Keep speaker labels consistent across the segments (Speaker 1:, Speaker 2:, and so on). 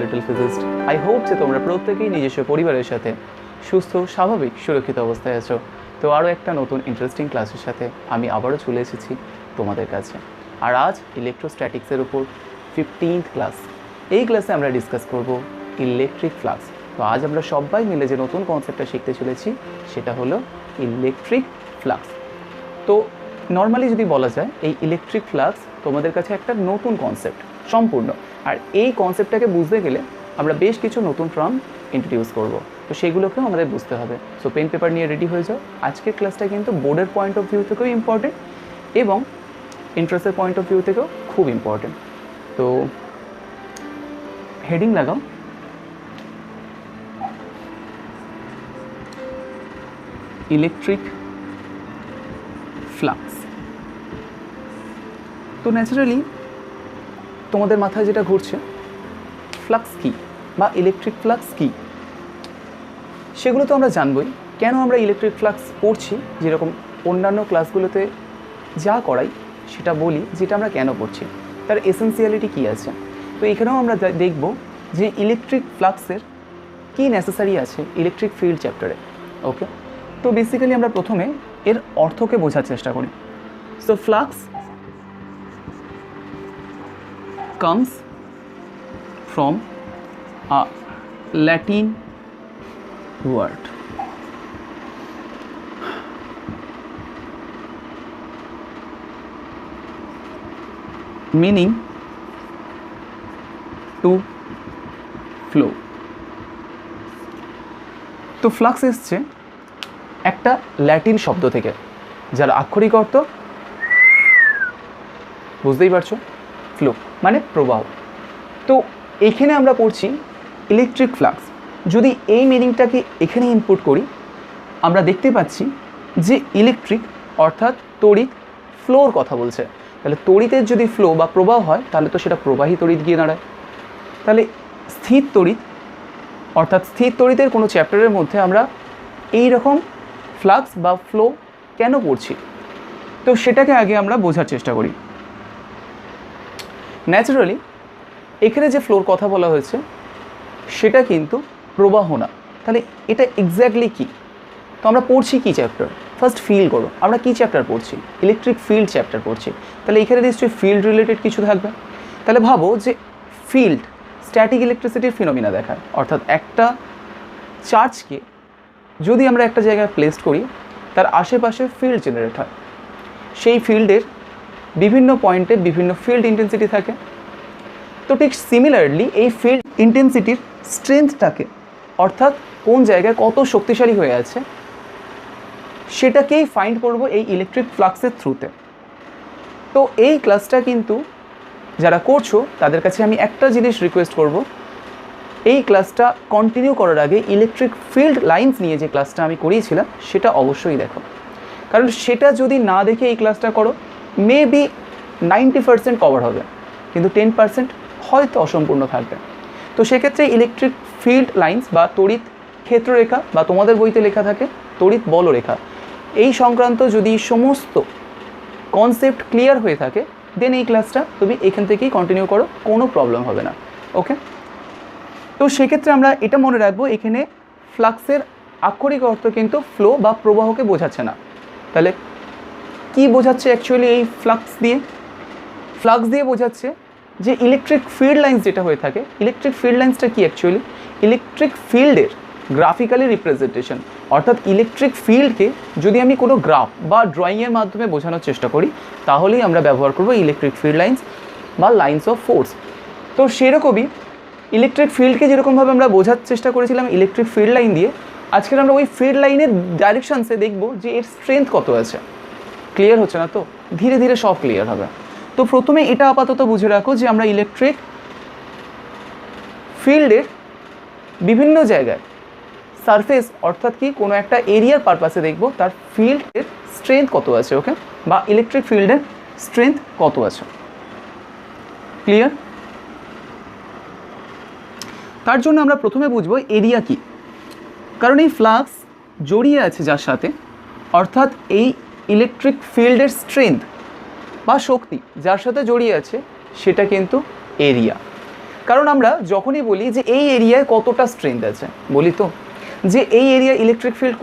Speaker 1: Little physicist. I hope যে তোমরা প্রত্যেকেই নিজস্ব পরিবারের সাথে সুস্থ, স্বাভাবিক, সুরক্ষিত অবস্থায় আছো। তো আরও একটা নতুন ইন্টারেস্টিং ক্লাসের সাথে আমি আবারও চলে এসেছি তোমাদের কাছে। আর আজ ইলেকট্রোস্ট্যাটিক্সের উপর 15th ক্লাস। এই ক্লাসে আমরা ডিসকাস করব ইলেকট্রিক ফ্লাক্স। তো আজ আমরা সবাই মিলে যে নতুন কনসেপ্টটা শিখতে চলেছি সেটা হলো ইলেকট্রিক ফ্লাক্স। তো নর্মালি যদি বলা যায় এই ইলেকট্রিক ফ্লাক্স তোমাদের কাছে একটা নতুন কনসেপ্ট সম্পূর্ণ। আর এই কনসেপ্টটাকে বুঝতে গেলে আমরা বেশ কিছু নতুন টার্ম ইন্ট্রোডিউস করব, তো সেগুলোকেও আমাদের বুঝতে হবে। সো পেন পেপার নিয়ে রেডি হয়ে যাও। আজকের ক্লাসটা কিন্তু বোর্ডের পয়েন্ট অফ ভিউ থেকেও ইম্পর্টেন্ট এবং ইন্টারেস্টের পয়েন্ট অফ ভিউ থেকেও খুব ইম্পর্টেন্ট। তো হেডিং লাগাও ইলেকট্রিক ফ্লাক্স। তো ন্যাচারালি তোমাদের মাথায় যেটা ঘুরছে ফ্লাক্স কী বা ইলেকট্রিক ফ্লাক্স কী, সেগুলো তো আমরা জানবই। কেন আমরা ইলেকট্রিক ফ্লাক্স পড়ছি, যেরকম অন্যান্য ক্লাসগুলোতে যা করাই সেটা বলি, যেটা আমরা কেন পড়ছি, তার এসেন্সিয়ালিটি কী আছে। তো এখানেও আমরা দেখব যে ইলেকট্রিক ফ্লাক্সের কী নেসেসারি আছে ইলেকট্রিক ফিল্ড চ্যাপ্টারে। ওকে, তো বেসিক্যালি আমরা প্রথমে এর অর্থকে বোঝার চেষ্টা করি। So flux comes from a Latin word meaning to flow। তো ফ্লাক্স এসছে একটা ল্যাটিন শব্দ থেকে, যার আক্ষরিক অর্থ বুঝতেই পারছো, ফ্লো মানে প্রবাহ। তো এখানে আমরা পড়ছি ইলেকট্রিক ফ্লাক্স। যদি এই মিনিংটাকে এখানে ইনপুট করি, আমরা দেখতে পাচ্ছি যে ইলেকট্রিক অর্থাৎ তড়িৎ ফ্লোর কথা বলছে। তাহলে তড়িতের যদি ফ্লো বা প্রবাহ হয় তাহলে তো সেটা প্রবাহী তড়িৎ গিয়ে দাঁড়ায়। তাহলে স্থির তড়িৎ অর্থাৎ স্থির তড়িতের কোনো চ্যাপ্টারের মধ্যে আমরা এই রকম ফ্লাক্স বা ফ্লো কেন পড়ছি, তো সেটাকে আগে আমরা বোঝার চেষ্টা করি। ন্যাচারালি এখানে যে ফ্লোর কথা বলা হয়েছে সেটা কিন্তু প্রবাহ না। তাহলে এটা এক্স্যাক্টলি কী? তো আমরা পড়ছি কী চ্যাপ্টার? ফার্স্ট ফিল করো, আমরা কী চ্যাপ্টার পড়ছি? ইলেকট্রিক ফিল্ড চ্যাপ্টার পড়ছি। তাহলে এখানে নিশ্চয়ই ফিল্ড রিলেটেড কিছু থাকবে। তাহলে ভাবো যে ফিল্ড স্ট্যাটিক ইলেকট্রিসিটির ফিনোমিনা দেখায়, অর্থাৎ একটা চার্জকে যদি আমরা একটা জায়গায় প্লেসড করি তার আশেপাশে ফিল্ড জেনারেট হয়। সেই ফিল্ডের বিভিন্ন পয়েন্টে বিভিন্ন ফিল্ড ইন্টেন্সিটি থাকে। তো ঠিক সিমিলারলি এই ফিল্ড ইন্টেন্সিটির স্ট্রেংথটাকে, অর্থাৎ কোন জায়গায় কত শক্তিশালী হয়ে আছে, সেটাকেই ফাইন্ড করব এই ইলেকট্রিক ফ্লাক্সের থ্রুতে। তো এই ক্লাসটা কিন্তু যারা করছো তাদের কাছে আমি একটা জিনিস রিকোয়েস্ট করব, এই ক্লাসটা কন্টিনিউ করার আগে ইলেকট্রিক ফিল্ড লাইন্স নিয়ে যে ক্লাসটা আমি করিয়েছিলাম সেটা অবশ্যই দেখো। কারণ সেটা যদি না দেখে এই ক্লাসটা করো, মেবি 90% কভার হবে, কিন্তু 10% হয়তো অসম্পূর্ণ থাকবে। তো সেক্ষেত্রে ইলেকট্রিক ফিল্ড লাইন্স বা তড়িৎ ক্ষেত্ররেখা বা তোমাদের বইতে লেখা থাকে তড়িৎ বলরেখা, এই সংক্রান্ত যদি সমস্ত কনসেপ্ট ক্লিয়ার হয়ে থাকে দেন এই ক্লাসটা তুমি এখান থেকেই কন্টিনিউ করো, কোনো প্রবলেম হবে না। ওকে, তো সেক্ষেত্রে আমরা এটা মনে রাখবো, এখানে ফ্লাক্সের আক্ষরিক অর্থ কিন্তু ফ্লো বা প্রবাহকে বোঝাচ্ছে না। তাহলে কি বোঝাচ্ছে অ্যাকচুয়ালি এই ফ্লাক্স দিয়ে? ফ্লাক্স দিয়ে বোঝাচ্ছে যে ইলেকট্রিক ফিল্ড লাইন্স যেটা হয়ে থাকে, ইলেকট্রিক ফিল্ড লাইন্সটা কি অ্যাকচুয়ালি? ইলেকট্রিক ফিল্ডের গ্রাফিক্যালি রিপ্রেজেন্টেশন। অর্থাৎ ইলেকট্রিক ফিল্ডকে যদি আমি কোনো গ্রাফ বা ড্রয়িংয়ের মাধ্যমে বোঝানোর চেষ্টা করি তাহলেই আমরা ব্যবহার করব ইলেকট্রিক ফিল্ড লাইন্স বা লাইন্স অফ ফোর্স। তো সেরকমই ইলেকট্রিক ফিল্ডকে যেরকমভাবে আমরা বোঝার চেষ্টা করেছিলাম ইলেকট্রিক ফিল্ড লাইন দিয়ে, আজকের আমরা ওই ফিল্ড লাইনের ডাইরেকশানসে দেখব যে এর স্ট্রেংথ কত আছে। ক্লিয়ার হচ্ছে না? তো ধীরে ধীরে সব ক্লিয়ার হবে। তো প্রথমে এটা আপাতত বুঝে রাখো যে আমরা ইলেকট্রিক ফিল্ডের বিভিন্ন জায়গায় সারফেস অর্থাৎ কি কোনো একটা এরিয়ার পারপাসে দেখব তার ফিল্ডের স্ট্রেংথ কত আছে। ওকে, বা ইলেকট্রিক ফিল্ডের স্ট্রেংথ কত আছে। ক্লিয়ার? তার জন্য আমরা প্রথমে বুঝবো এরিয়া কি। কারণ এই ফ্লাক্স জড়িয়ে আছে যার সাথে, অর্থাৎ এই ইলেকট্রিক ফিল্ডের স্ট্রেংথ বা শক্তি যার সাথে জড়িয়ে আছে সেটা কিন্তু এরিয়া। কারণ আমরা যখনই বলি যে এই এরিয়ায় কতটা স্ট্রেংথ আছে, বলি তো যে এই এরিয়া ইলেকট্রিক ফিল্ড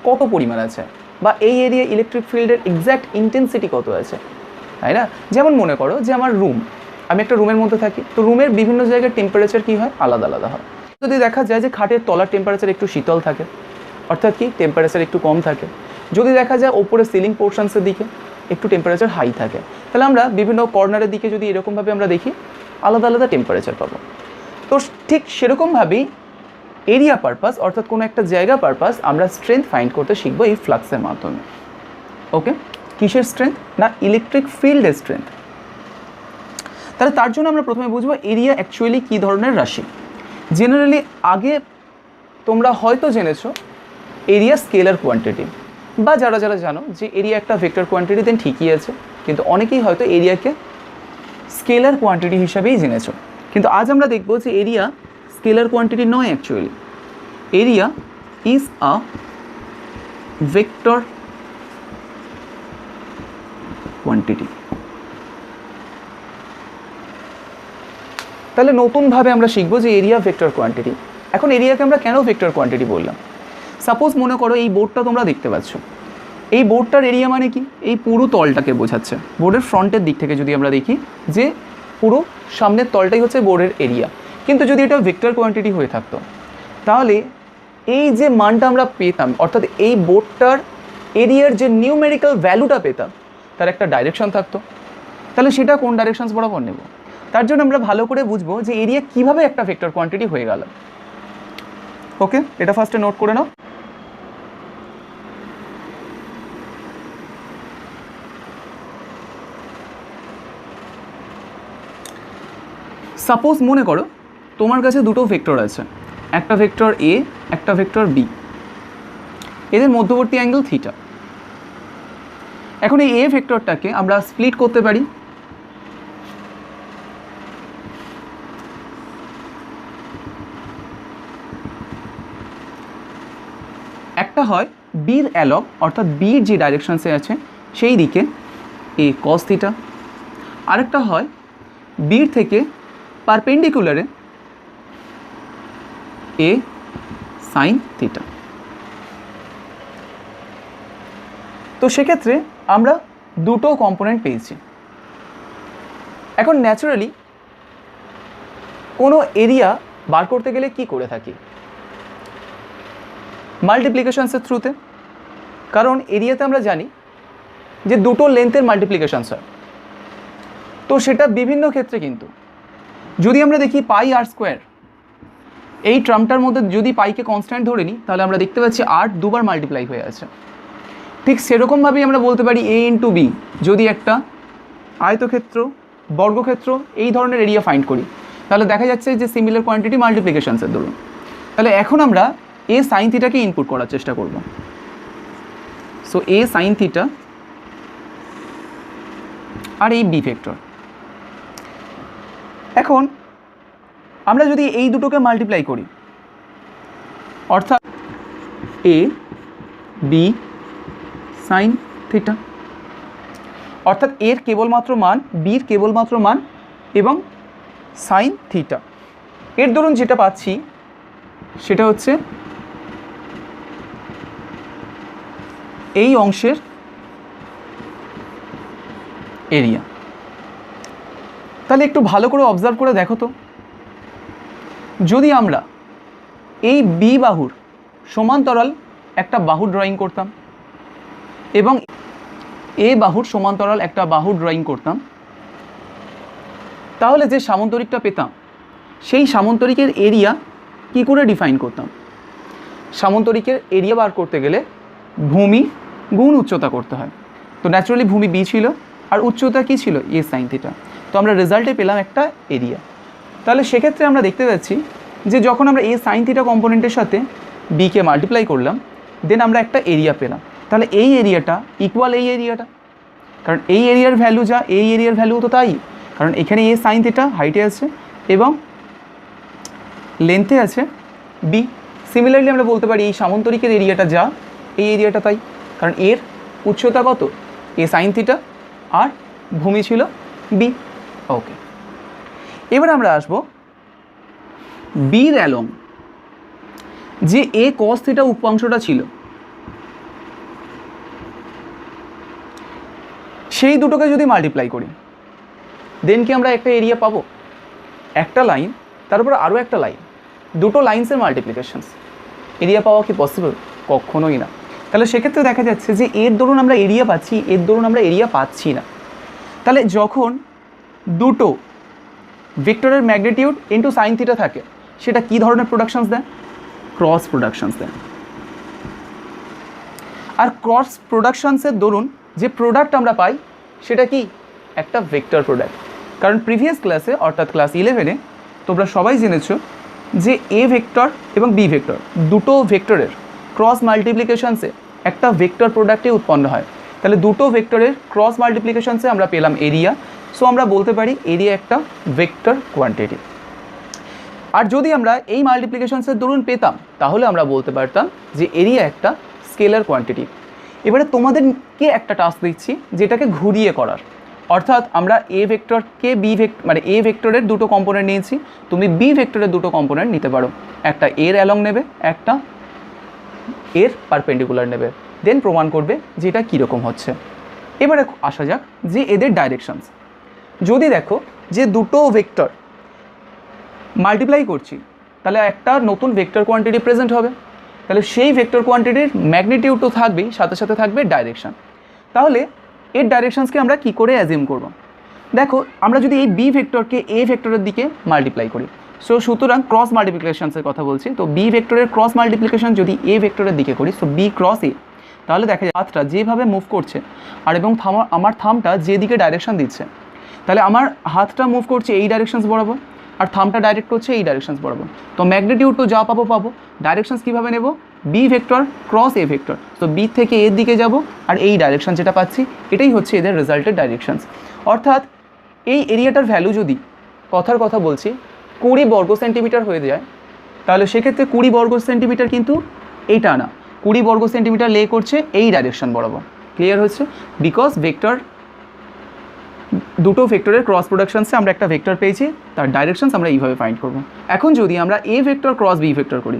Speaker 1: কত পরিমাণ আছে, বা এই এরিয়া ইলেকট্রিক ফিল্ডের এক্স্যাক্ট ইন্টেন্সিটি কত আছে, তাই না? যেমন মনে করো যে আমার রুম, আমি একটা রুমের মধ্যে থাকি, তো রুমের বিভিন্ন জায়গায় টেম্পারেচার কী হয়, আলাদা আলাদা হয়। যদি দেখা যায় যে খাটের তলার টেম্পারেচার একটু শীতল থাকে, অর্থাৎ কি টেম্পারেচার একটু কম থাকে, যদি দেখা যায় ওপরে সিলিং পোর্শনসের দিকে একটু টেম্পারেচার হাই থাকে, তাহলে আমরা বিভিন্ন কর্নারের দিকে যদি এরকমভাবে আমরা দেখি আলাদা আলাদা টেম্পারেচার পাবো। তো ঠিক সেরকমভাবেই এরিয়া পারপাস অর্থাৎ কোনো একটা জায়গা পারপাস আমরা স্ট্রেংথ ফাইন্ড করতে শিখবো এই ফ্লাক্সের মাধ্যমে। ওকে, কিসের স্ট্রেংথ? না ইলেকট্রিক ফিল্ডের স্ট্রেংথ। তাহলে তার জন্য আমরা প্রথমে বুঝবো এরিয়া অ্যাকচুয়ালি কী ধরনের রাশি। জেনারেলি আগে তোমরা হয়তো জেনেছো এরিয়া স্কেলার কোয়ান্টিটি, বা যারা যারা জানো যে এরিয়া একটা ভেক্টর কোয়ান্টিটি, দেন ঠিকই আছে, কিন্তু অনেকেই হয়তো এরিয়াকে স্কেলার কোয়ান্টিটি হিসাবেই জেনেছো। কিন্তু আজ আমরা দেখবো যে এরিয়া স্কেলার কোয়ান্টিটি নয়, actually area is a vector quantity. তাহলে নতুনভাবে আমরা শিখবো যে এরিয়া ভেক্টর কোয়ান্টিটি। এখন এরিয়াকে আমরা কেন ভেক্টর কোয়ান্টিটি বললাম? সাপোজ মনে করো এই বোর্ডটা তোমরা দেখতে পাচ্ছ, এই বোর্ডটার এরিয়া মানে কি? এই পুরো তলটাকে বোঝাচ্ছে। বোর্ডের ফ্রন্টের দিক থেকে যদি আমরা দেখি যে পুরো সামনের তলটাই হচ্ছে বোর্ডের এরিয়া। কিন্তু যদি এটা ভেক্টর কোয়ান্টিটি হয়ে থাকতো, তাহলে এই যে মানটা আমরা পেতাম, অর্থাৎ এই বোর্ডটার এরিয়ার যে নিউমেরিক্যাল ভ্যালুটা পেতাম, তার একটা ডাইরেকশন থাকতো। তাহলে সেটা কোন ডাইরেকশনস বরাবর নেব? তার জন্য আমরা ভালো করে বুঝবো যে এরিয়া কিভাবে একটা ভেক্টর কোয়ান্টিটি হয়ে গেল। ওকে, এটা ফার্স্টে নোট করে নাও। সাপোজ মনে করো তোমার কাছে দুটো ভেক্টর আছে, একটা ভেক্টর এ, একটা ভেক্টর বি, এদের মধ্যবর্তী অ্যাঙ্গেল থিটা। এখন এই এ ভেক্টরটাকে আমরা স্প্লিট করতে পারি। একটা হয় বির অ্যালগ, অর্থাৎ বির যে ডাইরেকশনসে আছে সেই দিকে এ কস থিটা, আরেকটা হয় বির থেকে পারপেন্ডিকুলারে এ সাইন থিটা। তো সেক্ষেত্রে আমরা দুটো কম্পোনেন্ট পেয়েছি। এখন ন্যাচারালি কোনো এরিয়া বার করতে গেলে কি করে থাকি? মাল্টিপ্লিকেশনসের থ্রুতে। কারণ এরিয়াতে আমরা জানি যে দুটো লেন্থের মাল্টিপ্লিকেশনস হয়। তো সেটা বিভিন্ন ক্ষেত্রে, কিন্তু যদি আমরা দেখি পাই আর স্কোয়ার, এই টার্মটার মধ্যে যদি পাইকে কনস্ট্যান্ট ধরে নিই, তাহলে আমরা দেখতে পাচ্ছি আর দুবার মাল্টিপ্লাই হয়ে আছে। ঠিক সেরকমভাবেই আমরা বলতে পারি এ ইন্টু বি, যদি একটা আয়তক্ষেত্র, বর্গক্ষেত্র এই ধরনের এরিয়া ফাইন্ড করি, তাহলে দেখা যাচ্ছে যে সিমিলার কোয়ান্টিটি মাল্টিপ্লিকেশনসের দরুন। তাহলে এখন আমরা এ সাইন থিটাকে ইনপুট করার চেষ্টা করব। সো এ সাইন থিটা আর এই বি ভেক্টর। এখন আমরা যদি এই দুটোকে মাল্টিপ্লাই করি, অর্থাৎ এ বি সাইন থিটা, অর্থাৎ এর কেবলমাত্র মান, বির কেবলমাত্র মান এবং সাইন থিটা, এর দরুন যেটা পাচ্ছি সেটা হচ্ছে এই অংশের এরিয়া। তাহলে একটু ভালো করে অবজার্ভ করে দেখো তো, যদি আমরা এই বি বাহুর সমান্তরাল একটা বাহু ড্রয়িং করতাম এবং এ বাহুর সমান্তরাল একটা বাহু ড্রয়িং করতাম, তাহলে যে সামান্তরিকটা পেতাম সেই সামান্তরিকের এরিয়া কি করে ডিফাইন করতাম? সামান্তরিকের এরিয়া বার করতে গেলে ভূমি গুণ উচ্চতা করতে হয়। তো ন্যাচারালি ভূমি বি ছিল আর উচ্চতা কি ছিল? এ সাইন থিটা। তো আমরা রেজাল্টে পেলাম একটা এরিয়া। তাহলে সেক্ষেত্রে আমরা দেখতে পাচ্ছি যে যখন আমরা এ সাইন থিটা কম্পোনেন্টের সাথে বিকে মাল্টিপ্লাই করলাম, দেন আমরা একটা এরিয়া পেলাম। তাহলে এই এরিয়াটা ইকুয়াল এই এরিয়াটা, কারণ এই এরিয়ার ভ্যালু যা, এই এরিয়ার ভ্যালু তো তাই, কারণ এখানে এ সাইন থিটা হাইটে আছে এবং লেন্থে আছে বি। সিমিলারলি আমরা বলতে পারি এই সামান্তরিকের এরিয়াটা যা, এই এরিয়াটা তাই, কারণ এর উচ্চতা কত? এ সাইন থিটা আর ভূমি ছিল বি। ওকে, এবার আমরা আসবো বির অ্যালং যে এ কস থিটা উপাংশটা ছিল সেই দুটোকে যদি মাল্টিপ্লাই করি দেন কি আমরা একটা এরিয়া পাবো? একটা লাইন তার উপর আরও একটা লাইন, দুটো লাইন্সের মাল্টিপ্লিকেশনস, এরিয়া পাওয়া কি পসিবল? কখনোই না। তাহলে সেক্ষেত্রে দেখা যাচ্ছে যে এর দরুন আমরা এরিয়া পাচ্ছি, এর দরুন আমরা এরিয়া পাচ্ছি না। তাহলে যখন দুটো ভেক্টরের ম্যাগনিটিউড ইন্টু সাইন থিটা থাকে সেটা কী ধরনের প্রোডাকশনস দেয়? ক্রস প্রোডাকশনস দেয়। আর ক্রস প্রোডাকশনসের দরুন যে প্রোডাক্ট আমরা পাই সেটা কি? একটা ভেক্টর প্রোডাক্ট। কারণ প্রিভিয়াস ক্লাসে অর্থাৎ ক্লাস 11-এ তোমরা সবাই জেনেছো যে এ ভেক্টর এবং বি ভেক্টর দুটো ভেক্টরের ক্রস মাল্টিপ্লিকেশনসে একটা ভেক্টর প্রোডাক্টই উৎপন্ন হয়। তাহলে দুটো ভেক্টরের ক্রস মাল্টিপ্লিকেশনসে আমরা পেলাম এরিয়া। সো আমরা বলতে পারি এরিয়া একটা ভেক্টর কোয়ান্টিটি। আর যদি আমরা এই মাল্টিপ্লিকেশনসের দরুন পেতাম তাহলে আমরা বলতে পারতাম যে এরিয়া একটা স্কেলার কোয়ান্টিটি। এবারে তোমাদেরকে একটা টাস্ক দিচ্ছি যেটাকে ঘুরিয়ে করার, অর্থাৎ আমরা এ ভেক্টরকে বি ভেক্টর মানে এ ভেক্টরের দুটো কম্পোনেন্ট নিয়েছি, তুমি বি ভেক্টরের দুটো কম্পোনেন্ট নিতে পারো, একটা এর অ্যালং নেবে, একটা এর পারপেন্ডিকুলার নেবে, দেন প্রমাণ করবে যে এটা কীরকম হচ্ছে। এবারে আসা যাক যে এদের ডাইরেকশনস। যদি দেখো যে দুটো ভেক্টর মাল্টিপ্লাই করছি তাহলে একটা নতুন ভেক্টর কোয়ান্টিটি প্রেজেন্ট হবে, তাহলে সেই ভেক্টর কোয়ান্টিটির ম্যাগনিটিউড তো থাকবেই, সাথে সাথে থাকবে ডাইরেকশন। তাহলে এর ডাইরেকশনসকে আমরা কি করে অ্যাজিউম করব? দেখো আমরা যদি এই বি ভেক্টরকে এ ভেক্টরের দিকে মাল্টিপ্লাই করি, সো সুতরাং ক্রস মাল্টিপ্লিকেশনসের কথা বলছি, তো বি ভেক্টরের ক্রস মাল্টিপ্লিকেশন যদি এ ভেক্টরের দিকে করি, সো বি ক্রস এ, তাহলে দেখা যায় হাতটা যেভাবে মুভ করছে আর এবং আমার থামটা যেদিকে ডাইরেকশন দিচ্ছে, তাহলে আমার হাতটা মুভ করছে এই ডাইরেকশনস বরাবর আর থামটা ডাইরেক্ট করছে এই ডাইরেকশনস বরাবর। তো ম্যাগনিটিউড তো যা পাবো ডাইরেকশনস কীভাবে নেব? B vector cross A vector, তো বি থেকে এর দিকে যাব আর এই ডাইরেকশন যেটা পাচ্ছি এটাই হচ্ছে এদের রেজাল্টের ডাইরেকশনস। অর্থাৎ এই এরিয়াটার ভ্যালু যদি কথার কথা বলছি 20 বর্গ সেন্টিমিটার হয়ে যায়, তাহলে সেক্ষেত্রে 20 বর্গ সেন্টিমিটার কিন্তু এইটা না, 20 বর্গ সেন্টিমিটার লে করছে এই ডাইরেকশন বরাবর। ক্লিয়ার হচ্ছে? বিকজ ভেক্টর দুটো ভেক্টরের ক্রস প্রোডাকশনসে আমরা একটা ভেক্টর পেয়েছি, তার ডাইরেকশনস আমরা এইভাবে ফাইন্ড করব। এখন যদি আমরা A vector cross B vector করি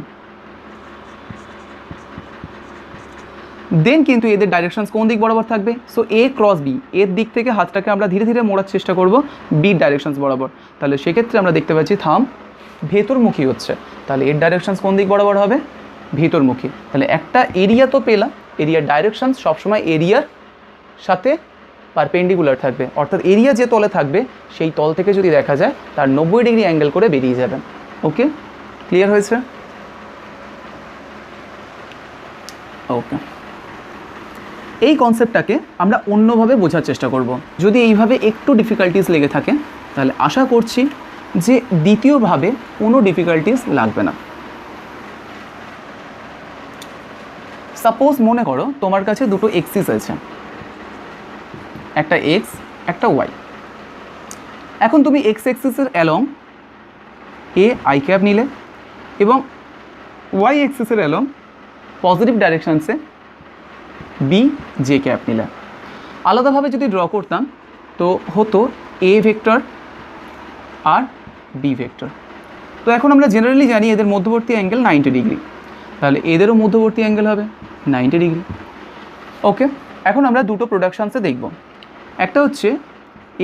Speaker 1: দেন কিন্তু এদের ডাইরেকশনস কোন দিক বরাবর থাকবে? সো এ ক্রস বি, এর দিক থেকে হাতটাকে আমরা ধীরে ধীরে মোড়ার চেষ্টা করব বির ডাইরেকশনস বরাবর। তাহলে সেক্ষেত্রে আমরা দেখতে পাচ্ছি থাম ভেতরমুখী হচ্ছে, তাহলে এর ডাইরেকশনস কোন দিক বরাবর হবে? ভেতরমুখী। তাহলে একটা এরিয়া তো পেলাম, এরিয়ার ডাইরেকশনস সবসময় এরিয়ার সাথে পারপেন্ডিকুলার থাকবে, অর্থাৎ এরিয়া যে তলে থাকবে সেই তল থেকে যদি দেখা যায় তার 90 ডিগ্রি অ্যাঙ্গেল করে বেরিয়ে যাবে। ওকে, ক্লিয়ার হয়েছে? ওকে, এই কনসেপ্টটাকে আমরা অন্যভাবে বোঝার চেষ্টা করব। যদি এইভাবে একটু ডিফিকাল্টিস লেগে থাকে তাহলে আশা করছি যে দ্বিতীয়ভাবে কোনো ডিফিকাল্টিস লাগবে না। সাপোজ মনে করো তোমার কাছে দুটো এক্সিস আছে, একটা এক্স একটা ওয়াই। এখন তুমি এক্স এক্সিসের অ্যালং এ আই ক্যাপ নিলে এবং ওয়াই এক্সিসের অ্যালং পজিটিভ ডাইরেকশানসে বি জে ক্যাপ নিলে। আলাদাভাবে যদি ড্র করতাম তো হতো এ ভেক্টর আর বি ভেক্টর। তো এখন আমরা জেনারেলি জানি এদের মধ্যবর্তী অ্যাঙ্গেল 90 ডিগ্রি, তাহলে এদেরও মধ্যবর্তী অ্যাঙ্গেল হবে 90 ডিগ্রি। ওকে, এখন আমরা দুটো প্রোডাকশানসে দেখব। একটা হচ্ছে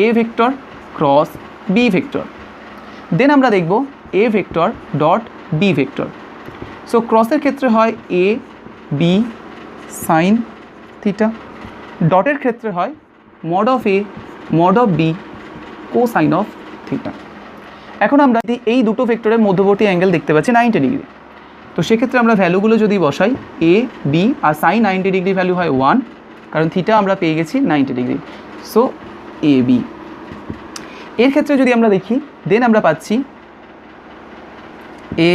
Speaker 1: A vector cross B vector, then আমরা দেখব A vector dot B vector. So ক্রসের ক্ষেত্রে হয় এ বি সাইন থিটা, ডটের ক্ষেত্রে হয় mod of A mod of B cosine of theta. এখন আমরা এই দুটো ভেক্টরের মধ্যবর্তী অ্যাঙ্গেল দেখতে পাচ্ছি 90 ডিগ্রি, তো সেক্ষেত্রে আমরা ভ্যালুগুলো যদি বসাই A B R sign 90 degree value হয় 1, কারণ থিটা আমরা পেয়ে গেছি 90 ডিগ্রি, সো এ বি। এর ক্ষেত্রে যদি আমরা দেখি দেন আমরা পাচ্ছি এ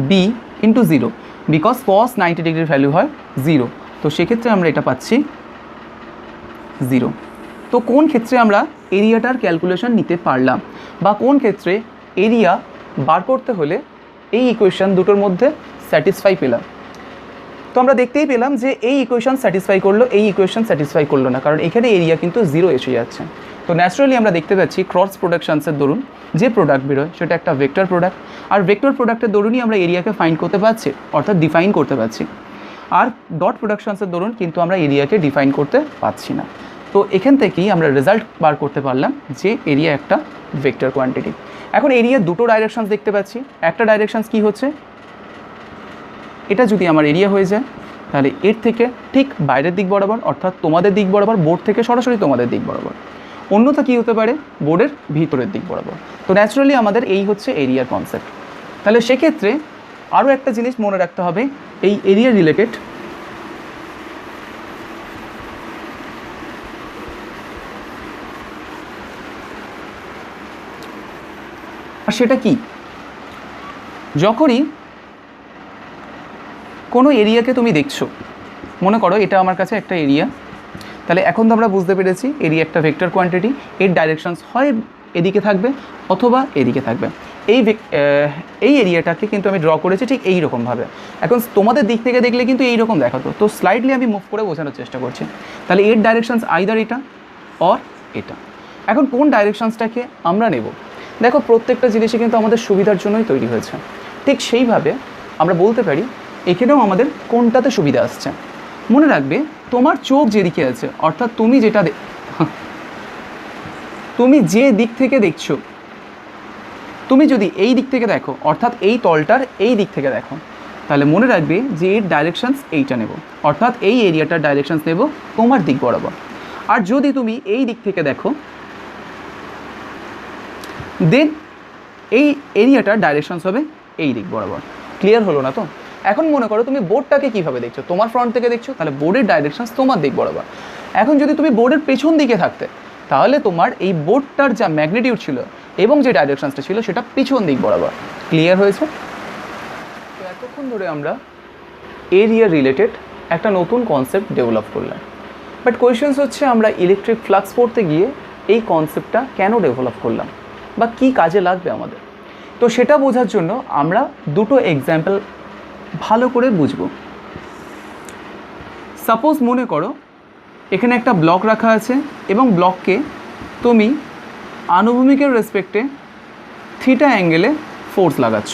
Speaker 1: বি ইন্টু 0, বিকজ কস 90 ডিগ্রির ভ্যালু হয় 0, তো সেক্ষেত্রে আমরা এটা পাচ্ছি 0। তো কোন ক্ষেত্রে আমরা এরিয়াটার ক্যালকুলেশন নিতে পারলাম বা কোন ক্ষেত্রে এরিয়া বার করতে হলে এই ইকুয়েশন দুটোর মধ্যে স্যাটিসফাই পেলাম? তো আমরা দেখতেই পেলাম যে এই ইকুয়েশন স্যাটিসফাই করলো, এই ইকুয়েশন স্যাটিসফাই করলো না, কারণ এখানে এরিয়া কিন্তু 0 এসে যাচ্ছে। তো ন্যাচারালি আমরা দেখতে পাচ্ছি ক্রস প্রোডাকশানসের দরুন যে প্রোডাক্ট বেরোয় সেটা একটা ভেক্টর প্রোডাক্ট, আর ভেক্টর প্রোডাক্টের দরুনই আমরা এরিয়াকে ফাইন্ড করতে পারছি, অর্থাৎ ডিফাইন করতে পারছি। আর ডট প্রোডাকশানসের দরুন কিন্তু আমরা এরিয়াকে ডিফাইন করতে পারছি না। তো এখান থেকেই আমরা রেজাল্ট বার করতে পারলাম যে এরিয়া একটা ভেক্টর কোয়ান্টিটি। এখন এরিয়ার দুটো ডাইরেকশানস দেখতে পাচ্ছি। একটা ডাইরেকশানস কী হচ্ছে, এটা যদি আমার এরিয়া হয়ে যায় তাহলে এর থেকে ঠিক বাইরের দিক বরাবর, অর্থাৎ তোমাদের দিক বরাবর, বোর্ড থেকে সরাসরি তোমাদের দিক বরাবর। অন্যথা কী হতে পারে, বোর্ডের ভিতরের দিক বরাবর। তো ন্যাচারালি আমাদের এই হচ্ছে এরিয়ার কনসেপ্ট। তাহলে সেক্ষেত্রে আরও একটা জিনিস মনে রাখতে হবে, এই এরিয়া রিলেটেড আর সেটা কি, যখনই কোনো এরিয়াকে তুমি দেখছো, মনে করো এটা আমার কাছে একটা এরিয়া, তাহলে এখন তো আমরা বুঝতে পেরেছি এরিয়া একটা ভেক্টর কোয়ান্টিটি, এর ডাইরেকশানস হয় এদিকে থাকবে অথবা এদিকে থাকবে। এই এরিয়াটাকে কিন্তু আমি ড্র করেছি ঠিক এই রকমভাবে। এখন তোমাদের দিক থেকে দেখলে কিন্তু এই রকম দেখাতো, তো স্লাইডলি আমি মুভ করে বোঝানোর চেষ্টা করছি। তাহলে এর ডাইরেকশানস আইদার এটা অর এটা। এখন কোন ডাইরেকশানসটাকে আমরা নেব, দেখো প্রত্যেকটা জিনিসই কিন্তু আমাদের সুবিধার জন্যই তৈরি হয়েছে। ঠিক সেইভাবে আমরা বলতে পারি এখানেও আমাদের কোনটাতে সুবিধা আসছে। মনে রাখবে তোমার চোখ যেদিকে আছে, অর্থাৎ তুমি যে দিক থেকে দেখছো, তুমি যদি এই দিক থেকে দেখো, অর্থাৎ এই তলটার এই দিক থেকে দেখো, তাহলে মনে রাখবে যে এর ডাইরেকশানস এইটা নেব, অর্থাৎ এই এরিয়াটার ডাইরেকশানস নেব তোমার দিক বরাবর। আর যদি তুমি এই দিক থেকে দেখো, দেন এই এরিয়াটার ডাইরেকশানস হবে এই দিক বরাবর। ক্লিয়ার হলো না তো? এখন মনে করো তুমি বোর্ডটাকে কীভাবে দেখছো, তোমার ফ্রন্ট থেকে দেখছো, তাহলে বোর্ডের ডাইরেকশানস তোমার দিক বরাবর। এখন যদি তুমি বোর্ডের পেছন দিকে থাকতে, তাহলে তোমার এই বোর্ডটার যা ম্যাগনিটিউড ছিল এবং যে ডাইরেকশানসটা ছিল সেটা পিছন দিক বরাবর। ক্লিয়ার হয়েছে? তো এতক্ষণ ধরে আমরা এরিয়া রিলেটেড একটা নতুন কনসেপ্ট ডেভেলপ করলাম, বাট কোয়েশ্চেন্স হচ্ছে আমরা ইলেকট্রিক ফ্লাক্স পড়তে গিয়ে এই কনসেপ্টটা কেন ডেভেলপ করলাম বা কী কাজে লাগবে আমাদের। তো সেটা বোঝার জন্য আমরা দুটো এক্সাম্পল ভালো করে বুঝব। সাপোজ মনে করো এখানে একটা ব্লক রাখা আছে এবং ব্লককে তুমি আনুভূমিকের রেসপেক্টে থিটা অ্যাঙ্গেলে ফোর্স লাগাচ্ছ।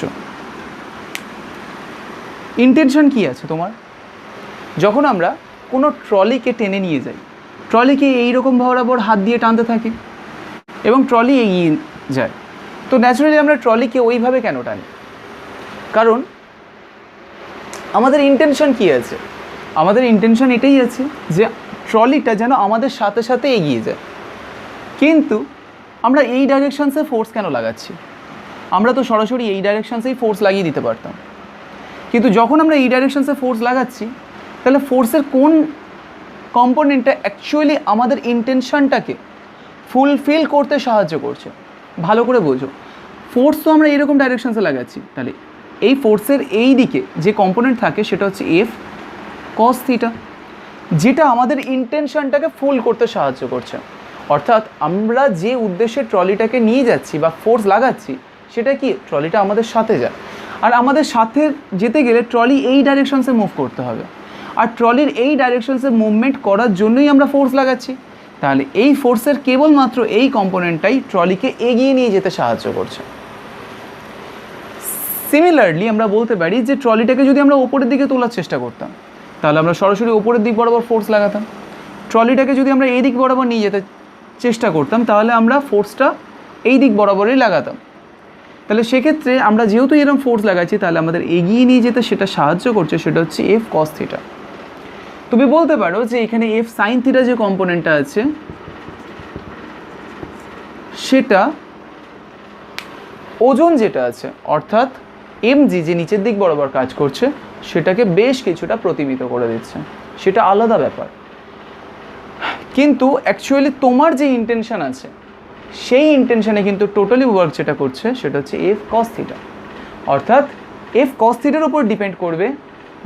Speaker 1: ইন্টেনশন কি আছে তোমার? যখন আমরা কোনো ট্রলিকে টেনে নিয়ে যাই, ট্রলিকে এইরকম বরাবর হাত দিয়ে টানতে থাকি এবং ট্রলি এগিয়ে যায়। তো ন্যাচারালি আমরা ট্রলিকে ওইভাবে কেন টানি? কারণ আমাদের ইন্টেনশন কি আছে? আমাদের ইন্টেনশন এটাই আছে যে ট্রলিটা যেন আমাদের সাথে সাথে এগিয়ে যায়। কিন্তু আমরা এই ডাইরেকশানসে ফোর্স কেন লাগাচ্ছি? আমরা তো সরাসরি এই ডাইরেকশানসেই ফোর্স লাগিয়ে দিতে পারতাম, কিন্তু যখন আমরা এই ডাইরেকশানসে ফোর্স লাগাচ্ছি, তাহলে ফোর্সের কোন কম্পোনেন্টটা অ্যাকচুয়ালি আমাদের ইন্টেনশনটাকে ফুলফিল করতে সাহায্য করছে? ভালো করে বোঝো, ফোর্স তো আমরা এরকম ডাইরেকশানসে লাগাচ্ছি, তাহলে এই ফোর্সের এই দিকে যে কম্পোনেন্ট থাকে সেটা হচ্ছে এফ কস থিটা, যেটা আমাদের ইন্টেনশনটাকে ফুল করতে সাহায্য করছে। অর্থাৎ আমরা যে উদ্দেশ্যে ট্রলিটাকে নিয়ে যাচ্ছি বা ফোর্স লাগাচ্ছি সেটা কি, ট্রলিটা আমাদের সাথে যায়। আর আমাদের সাথে যেতে গেলে ট্রলি এই ডাইরেকশনসে মুভ করতে হবে, আর ট্রলির এই ডাইরেকশনসে মুভমেন্ট করার জন্যই আমরা ফোর্স লাগাচ্ছি। তাহলে এই ফোর্সের কেবলমাত্র এই কম্পোনেন্টটাই ট্রলিকে এগিয়ে নিয়ে যেতে সাহায্য করছে। সিমিলারলি আমরা বলতে পারি যে ট্রলিটাকে যদি আমরা ওপরের দিকে তোলার চেষ্টা করতাম, তাহলে আমরা সরাসরি ওপরের দিক বরাবর ফোর্স লাগাতাম। ট্রলিটাকে যদি আমরা এই দিক বরাবর নিয়ে যেতে চেষ্টা করতাম, তাহলে আমরা ফোর্সটা এই দিক বরাবরই লাগাতাম। তাহলে সেক্ষেত্রে আমরা যেহেতু এরকম ফোর্স লাগাচ্ছি, তাহলে আমাদের এগিয়ে নিয়ে যেতে সেটা সাহায্য করছে, সেটা হচ্ছে এফ কস থিটা। তুমি বলতে পারো যে এখানে এফ সাইন থিটা যে কম্পোনেন্টটা আছে সেটা ওজন যেটা আছে, অর্থাৎ এমজি যে নিচের দিক বরাবর কাজ করছে সেটাকে বেশ কিছুটা প্রতিমিত করে দিচ্ছে, সেটা আলাদা ব্যাপার। কিন্তু অ্যাকচুয়ালি তোমার যে ইন্টেনশন আছে সেই ইন্টেনশনে কিন্তু টোটালি ওয়ার্ক যেটা করছে সেটা হচ্ছে এফ কস থিটা। অর্থাৎ এফ কস থিটার উপর ডিপেন্ড করবে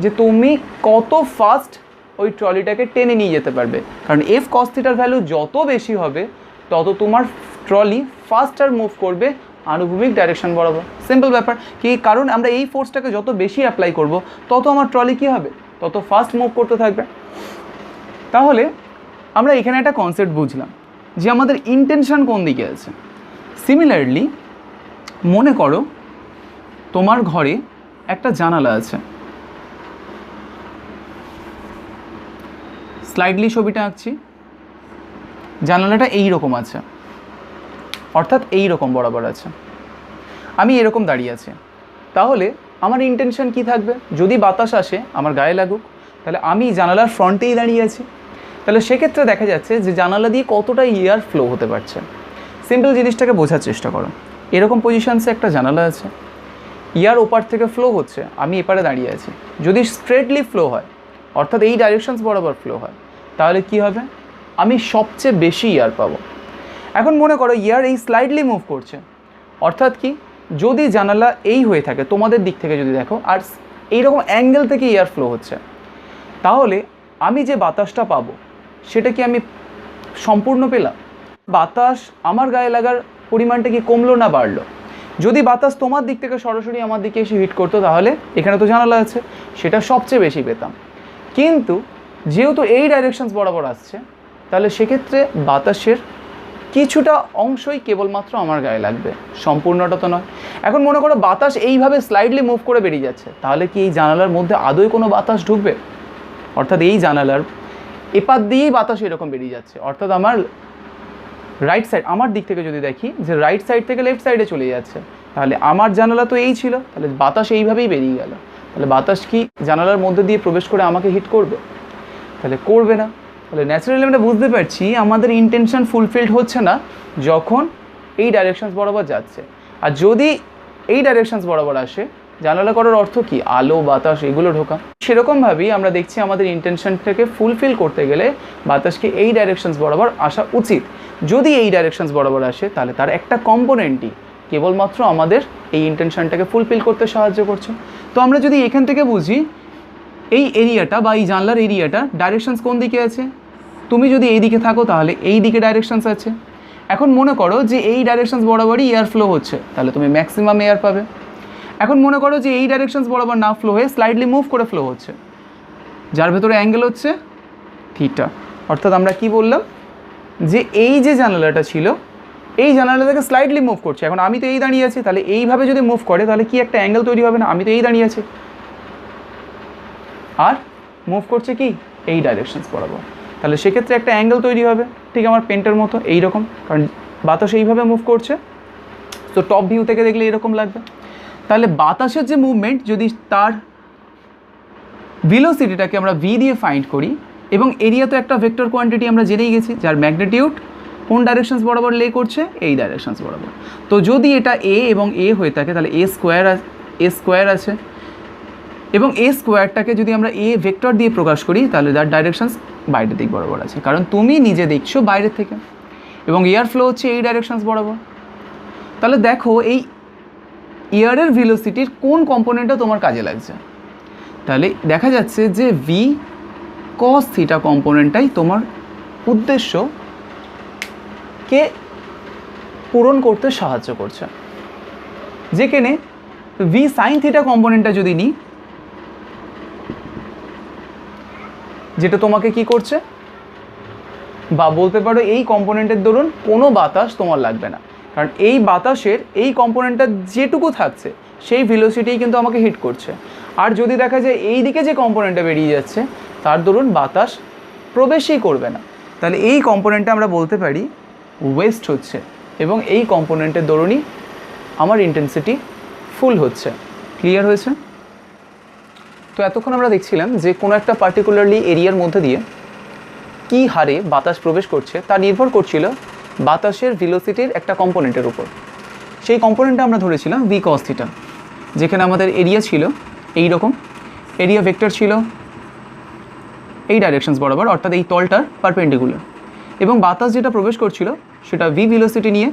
Speaker 1: যে তুমি কত ফাস্ট ওই ট্রলিটাকে টেনে নিয়ে যেতে পারবে। কারণ এফ কস থিটার ভ্যালু যত বেশি হবে তত তোমার ট্রলি ফাস্টার মুভ করবে আনুভূমিক ডাইরেকশন বরাবর। সিম্পল ব্যাপার কি, কারণ আমরা এই ফোর্সটাকে যত বেশি অ্যাপ্লাই করব তত আমার ট্রলি কী হবে, তত ফাস্ট মুভ করতে থাকবে। তাহলে আমরা এখানে একটা কনসেপ্ট বুঝলাম যে আমাদের ইন্টেনশন কোন দিকে আছে। সিমিলারলি মনে করো তোমার ঘরে একটা জানালা আছে, স্লাইডলি ছবিটা আঁকছি, জানালাটা এই রকম আছে, অর্থাৎ এই রকম বরাবর আছে, আমি এরকম দাঁড়িয়ে আছি। তাহলে আমার ইন্টেনশন কি থাকবে? যদি বাতাস আসে আমার গায়ে লাগুক, তাহলে আমি জানালার ফ্রন্টেই দাঁড়িয়ে আছি। তাহলে সেক্ষেত্রে দেখা যাচ্ছে যে জানালা দিয়ে কতটা এয়ার ফ্লো হতে পারছে। সিম্পল জিনিসটাকে বোঝার চেষ্টা করো। এরকম পজিশনসে একটা জানালা আছে, এয়ার ওপার থেকে ফ্লো হচ্ছে, আমি এপারে দাঁড়িয়ে আছি। যদি স্ট্রেটলি ফ্লো হয়, অর্থাৎ এই ডাইরেকশনস বরাবর ফ্লো হয়, তাহলে কি হবে? আমি সবচেয়ে বেশি এয়ার পাবো। এখন মনে করো এয়ার এই স্লাইডলি মুভ করছে, অর্থাৎ কি, যদি জানালা এই হয়ে থাকে তোমাদের দিক থেকে যদি দেখো, আর এইরকম অ্যাঙ্গেল থেকে এয়ার ফ্লো হচ্ছে, তাহলে আমি যে বাতাসটা পাবো সেটা কি আমি সম্পূর্ণ পেলাম? বাতাস আমার গায়ে লাগার পরিমাণটা কি কমলো না বাড়লো? যদি বাতাস তোমার দিক থেকে সরাসরি আমার দিকে এসে হিট করতো, তাহলে এখানে তো জানালা আছে, সেটা সবচেয়ে বেশি পেতাম। কিন্তু যেহেতু এই ডাইরেকশনস বরাবর আসছে, তাহলে সেক্ষেত্রে বাতাসের কিছুটা অংশই কেবলমাত্র আমার গায়ে লাগবে, সম্পূর্ণটা তো নয়। এখন মনে করো বাতাস এইভাবে স্লাইডলি মুভ করে বেরিয়ে যাচ্ছে, তাহলে কি এই জানালার মধ্যে আদৌ কোনো বাতাস ঢুকবে? অর্থাৎ এই জানালার এপার দিয়েই বাতাস এরকম বেরিয়ে যাচ্ছে, অর্থাৎ আমার রাইট সাইড, আমার দিক থেকে যদি দেখি যে রাইট সাইড থেকে লেফট সাইডে চলে যাচ্ছে, তাহলে আমার জানালা তো এই ছিল, তাহলে বাতাস এইভাবেই বেরিয়ে গেল। তাহলে বাতাস কি জানালার মধ্যে দিয়ে প্রবেশ করে আমাকে হিট করবে? তাহলে করবে না। তাহলে ন্যাচারালি আমরা বুঝতে পারছি আমাদের ইন্টেনশন ফুলফিলড হচ্ছে না যখন এই ডাইরেকশনস বরাবর যাচ্ছে। আর যদি এই ডাইরেকশনস বরাবর আসে, জানালা করার অর্থ কি? আলো বাতাস এগুলো ঢোকা। সেরকমভাবেই আমরা দেখছি আমাদের ইন্টেনশনটাকে ফুলফিল করতে গেলে বাতাসকে এই ডাইরেকশনস বরাবর আসা উচিত। যদি এই ডাইরেকশনস বরাবর আসে, তাহলে তার একটা কম্পোনেন্টই কেবলমাত্র আমাদের এই ইন্টেনশনটাকে ফুলফিল করতে সাহায্য করছে। তো আমরা যদি এখান থেকে বুঝি এই এরিয়াটা বা এই জানলার এরিয়াটা ডাইরেকশনস কোন দিকে আছে, তুমি যদি এই দিকে থাকো তাহলে এই দিকে ডাইরেকশনস আছে। এখন মনে করো যে এই ডাইরেকশনস বরাবরই এয়ার ফ্লো হচ্ছে, তাহলে তুমি ম্যাক্সিমাম এয়ার পাবে। এখন মনে করো যে এই ডাইরেকশনস বরাবর না ফ্লো হয়ে স্লাইডলি মুভ করে ফ্লো হচ্ছে, যার ভেতরে অ্যাঙ্গেল হচ্ছে থিটা। অর্থাৎ আমরা কি বললাম যে এই যে জানালাটা ছিল, এই জানালা থেকে স্লাইডলি মুভ করছে, এখন আমি তো এই দাঁড়িয়ে আছি, তাহলে এইভাবে যদি মুভ করে তাহলে কি একটা অ্যাঙ্গেল তৈরি হবে না? আমি তো এই দাঁড়িয়ে আছি, আর মুভ করছে কি এই ডাইরেকশনস বরাবর, তাহলে সেক্ষেত্রে একটা অ্যাঙ্গেল তৈরি হবে, ঠিক আমার পেনটার মতো এইরকম, কারণ বাতাস এইভাবে মুভ করছে। তো টপ ভিউ থেকে দেখলে এরকম লাগবে। তাহলে বাতাসের যে মুভমেন্ট, যদি তার ভেলোসিটিটাকে আমরা ভি দিয়ে ফাইন্ড করি, এবং এরিয়া তো একটা ভেক্টর কোয়ান্টিটি আমরা জেনেই গেছি, যার ম্যাগনিটিউড কোন ডাইরেকশনস বরাবর লে করছে, এই ডাইরেকশনস বরাবর। তো যদি এটা এ এবং এ হয়ে থাকে, তাহলে এ স্কোয়ার আছে, এবং এ স্কোয়ারটাকে যদি আমরা এ ভেক্টর দিয়ে প্রকাশ করি, তাহলে তার ডাইরেকশনস বাইরের দিক বরাবর আছে, কারণ তুমি নিজে দেখছো বাইরের থেকে, এবং এয়ার ফ্লো হচ্ছে এই ডাইরেকশনস বরাবর। তাহলে দেখো এই এয়ারের ভেলোসিটির কোন কম্পোনেন্টটা তোমার কাজে লাগছে। তাহলে দেখা যাচ্ছে যে ভি কস থিটা কম্পোনেন্টটাই তোমার উদ্দেশ্যকে পূরণ করতে সাহায্য করছে। যেখানে ভি সাইন থিটা কম্পোনেন্টটা যদি নিই, যেটা তোমাকে কি করছে, বা বলতে পারো এই কম্পোনেন্টের দরুন কোনো বাতাস তোমার লাগবে না, কারণ এই বাতাসের এই কম্পোনেন্টটা যেটুকু থাকছে সেই ভেলোসিটিই কিন্তু আমাকে হিট করছে। আর যদি দেখা যায় এই দিকে যে কম্পোনেন্টটা বেরিয়ে যাচ্ছে তার দরুন বাতাস প্রবেশই করবে না, তাহলে এই কম্পোনেন্টটা আমরা বলতে পারি ওয়েস্ট হচ্ছে, এবং এই কম্পোনেন্টের দরুনই আমার ইন্টেন্সিটি ফুল হচ্ছে। ক্লিয়ার হয়েছে? তো এতক্ষণ আমরা দেখছিলাম যে কোনো একটা পার্টিকুলারলি এরিয়ার মধ্যে দিয়ে কী হারে বাতাস প্রবেশ করছে তা নির্ভর করছিল বাতাসের ভেলোসিটির একটা কম্পোনেন্টের উপর। সেই কম্পোনেন্টটা আমরা ধরেছিলাম ভি কস থিটা, যেখানে আমাদের এরিয়া ছিল এই রকম, এরিয়া ভেক্টর ছিল এই ডাইরেকশনস বরাবর, অর্থাৎ এই তলটার পারপেন্ডিকুলার, এবং বাতাস যেটা প্রবেশ করছিল সেটা ভি ভেলোসিটি নিয়ে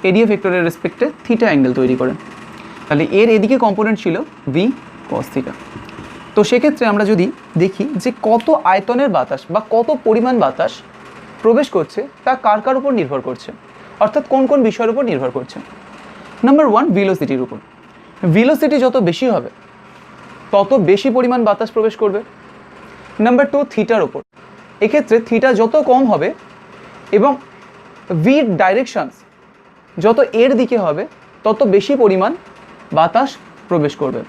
Speaker 1: এরিয়া ভেক্টরের রেসপেক্টে থিটা অ্যাঙ্গেল তৈরি করে। তাহলে এর এদিকে কম্পোনেন্ট ছিল ভি কস থিটা। তো সেক্ষেত্রে আমরা যদি দেখি যে কত আয়তনের বাতাস বা কত পরিমাণ বাতাস প্রবেশ করছে তা কার কার উপর নির্ভর করছে, অর্থাৎ কোন কোন বিষয়ের উপর নির্ভর করছে। নাম্বার 1, ভেলোসিটির উপর। ভেলোসিটি যত বেশি হবে তত বেশি পরিমাণ বাতাস প্রবেশ করবে। নাম্বার 2, থিটার উপর। এক্ষেত্রে থিটা যত কম হবে এবং ভির ডাইরেকশনস যত এর দিকে হবে তত বেশি পরিমাণ বাতাস প্রবেশ করবে।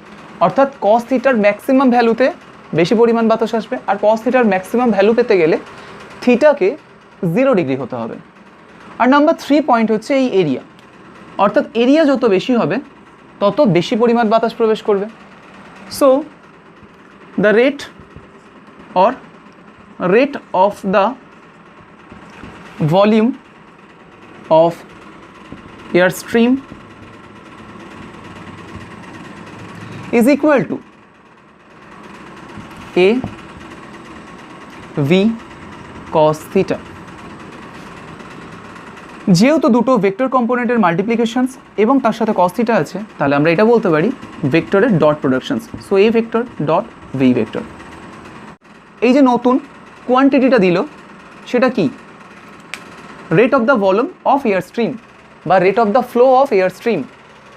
Speaker 1: অর্থাৎ কস থিটার ম্যাক্সিমাম ভ্যালুতে বেশি পরিমাণ বাতাস আসবে, আর কস থিটার ম্যাক্সিমাম ভ্যালু পেতে গেলে থিটাকে 0 ডিগ্রি হতে হবে। আর নাম্বার 3 পয়েন্ট হচ্ছে এই এরিয়া, অর্থাৎ এরিয়া যত বেশি হবে তত বেশি পরিমাণ বাতাস প্রবেশ করবে। So the rate of the volume of air stream is equal to a v cos theta। যেহেতু দুটো ভেক্টর কম্পোনেন্টের মাল্টিপ্লিকেশনস এবং তার সাথে cos theta আছে, তাহলে আমরা এটা বলতে পারি ভেক্টরের dot productions. So a vector dot v vector. এই যে নতুন কোয়ান্টিটিটা দিল সেটা কি? Rate of the volume of air stream বা rate of the flow of air stream.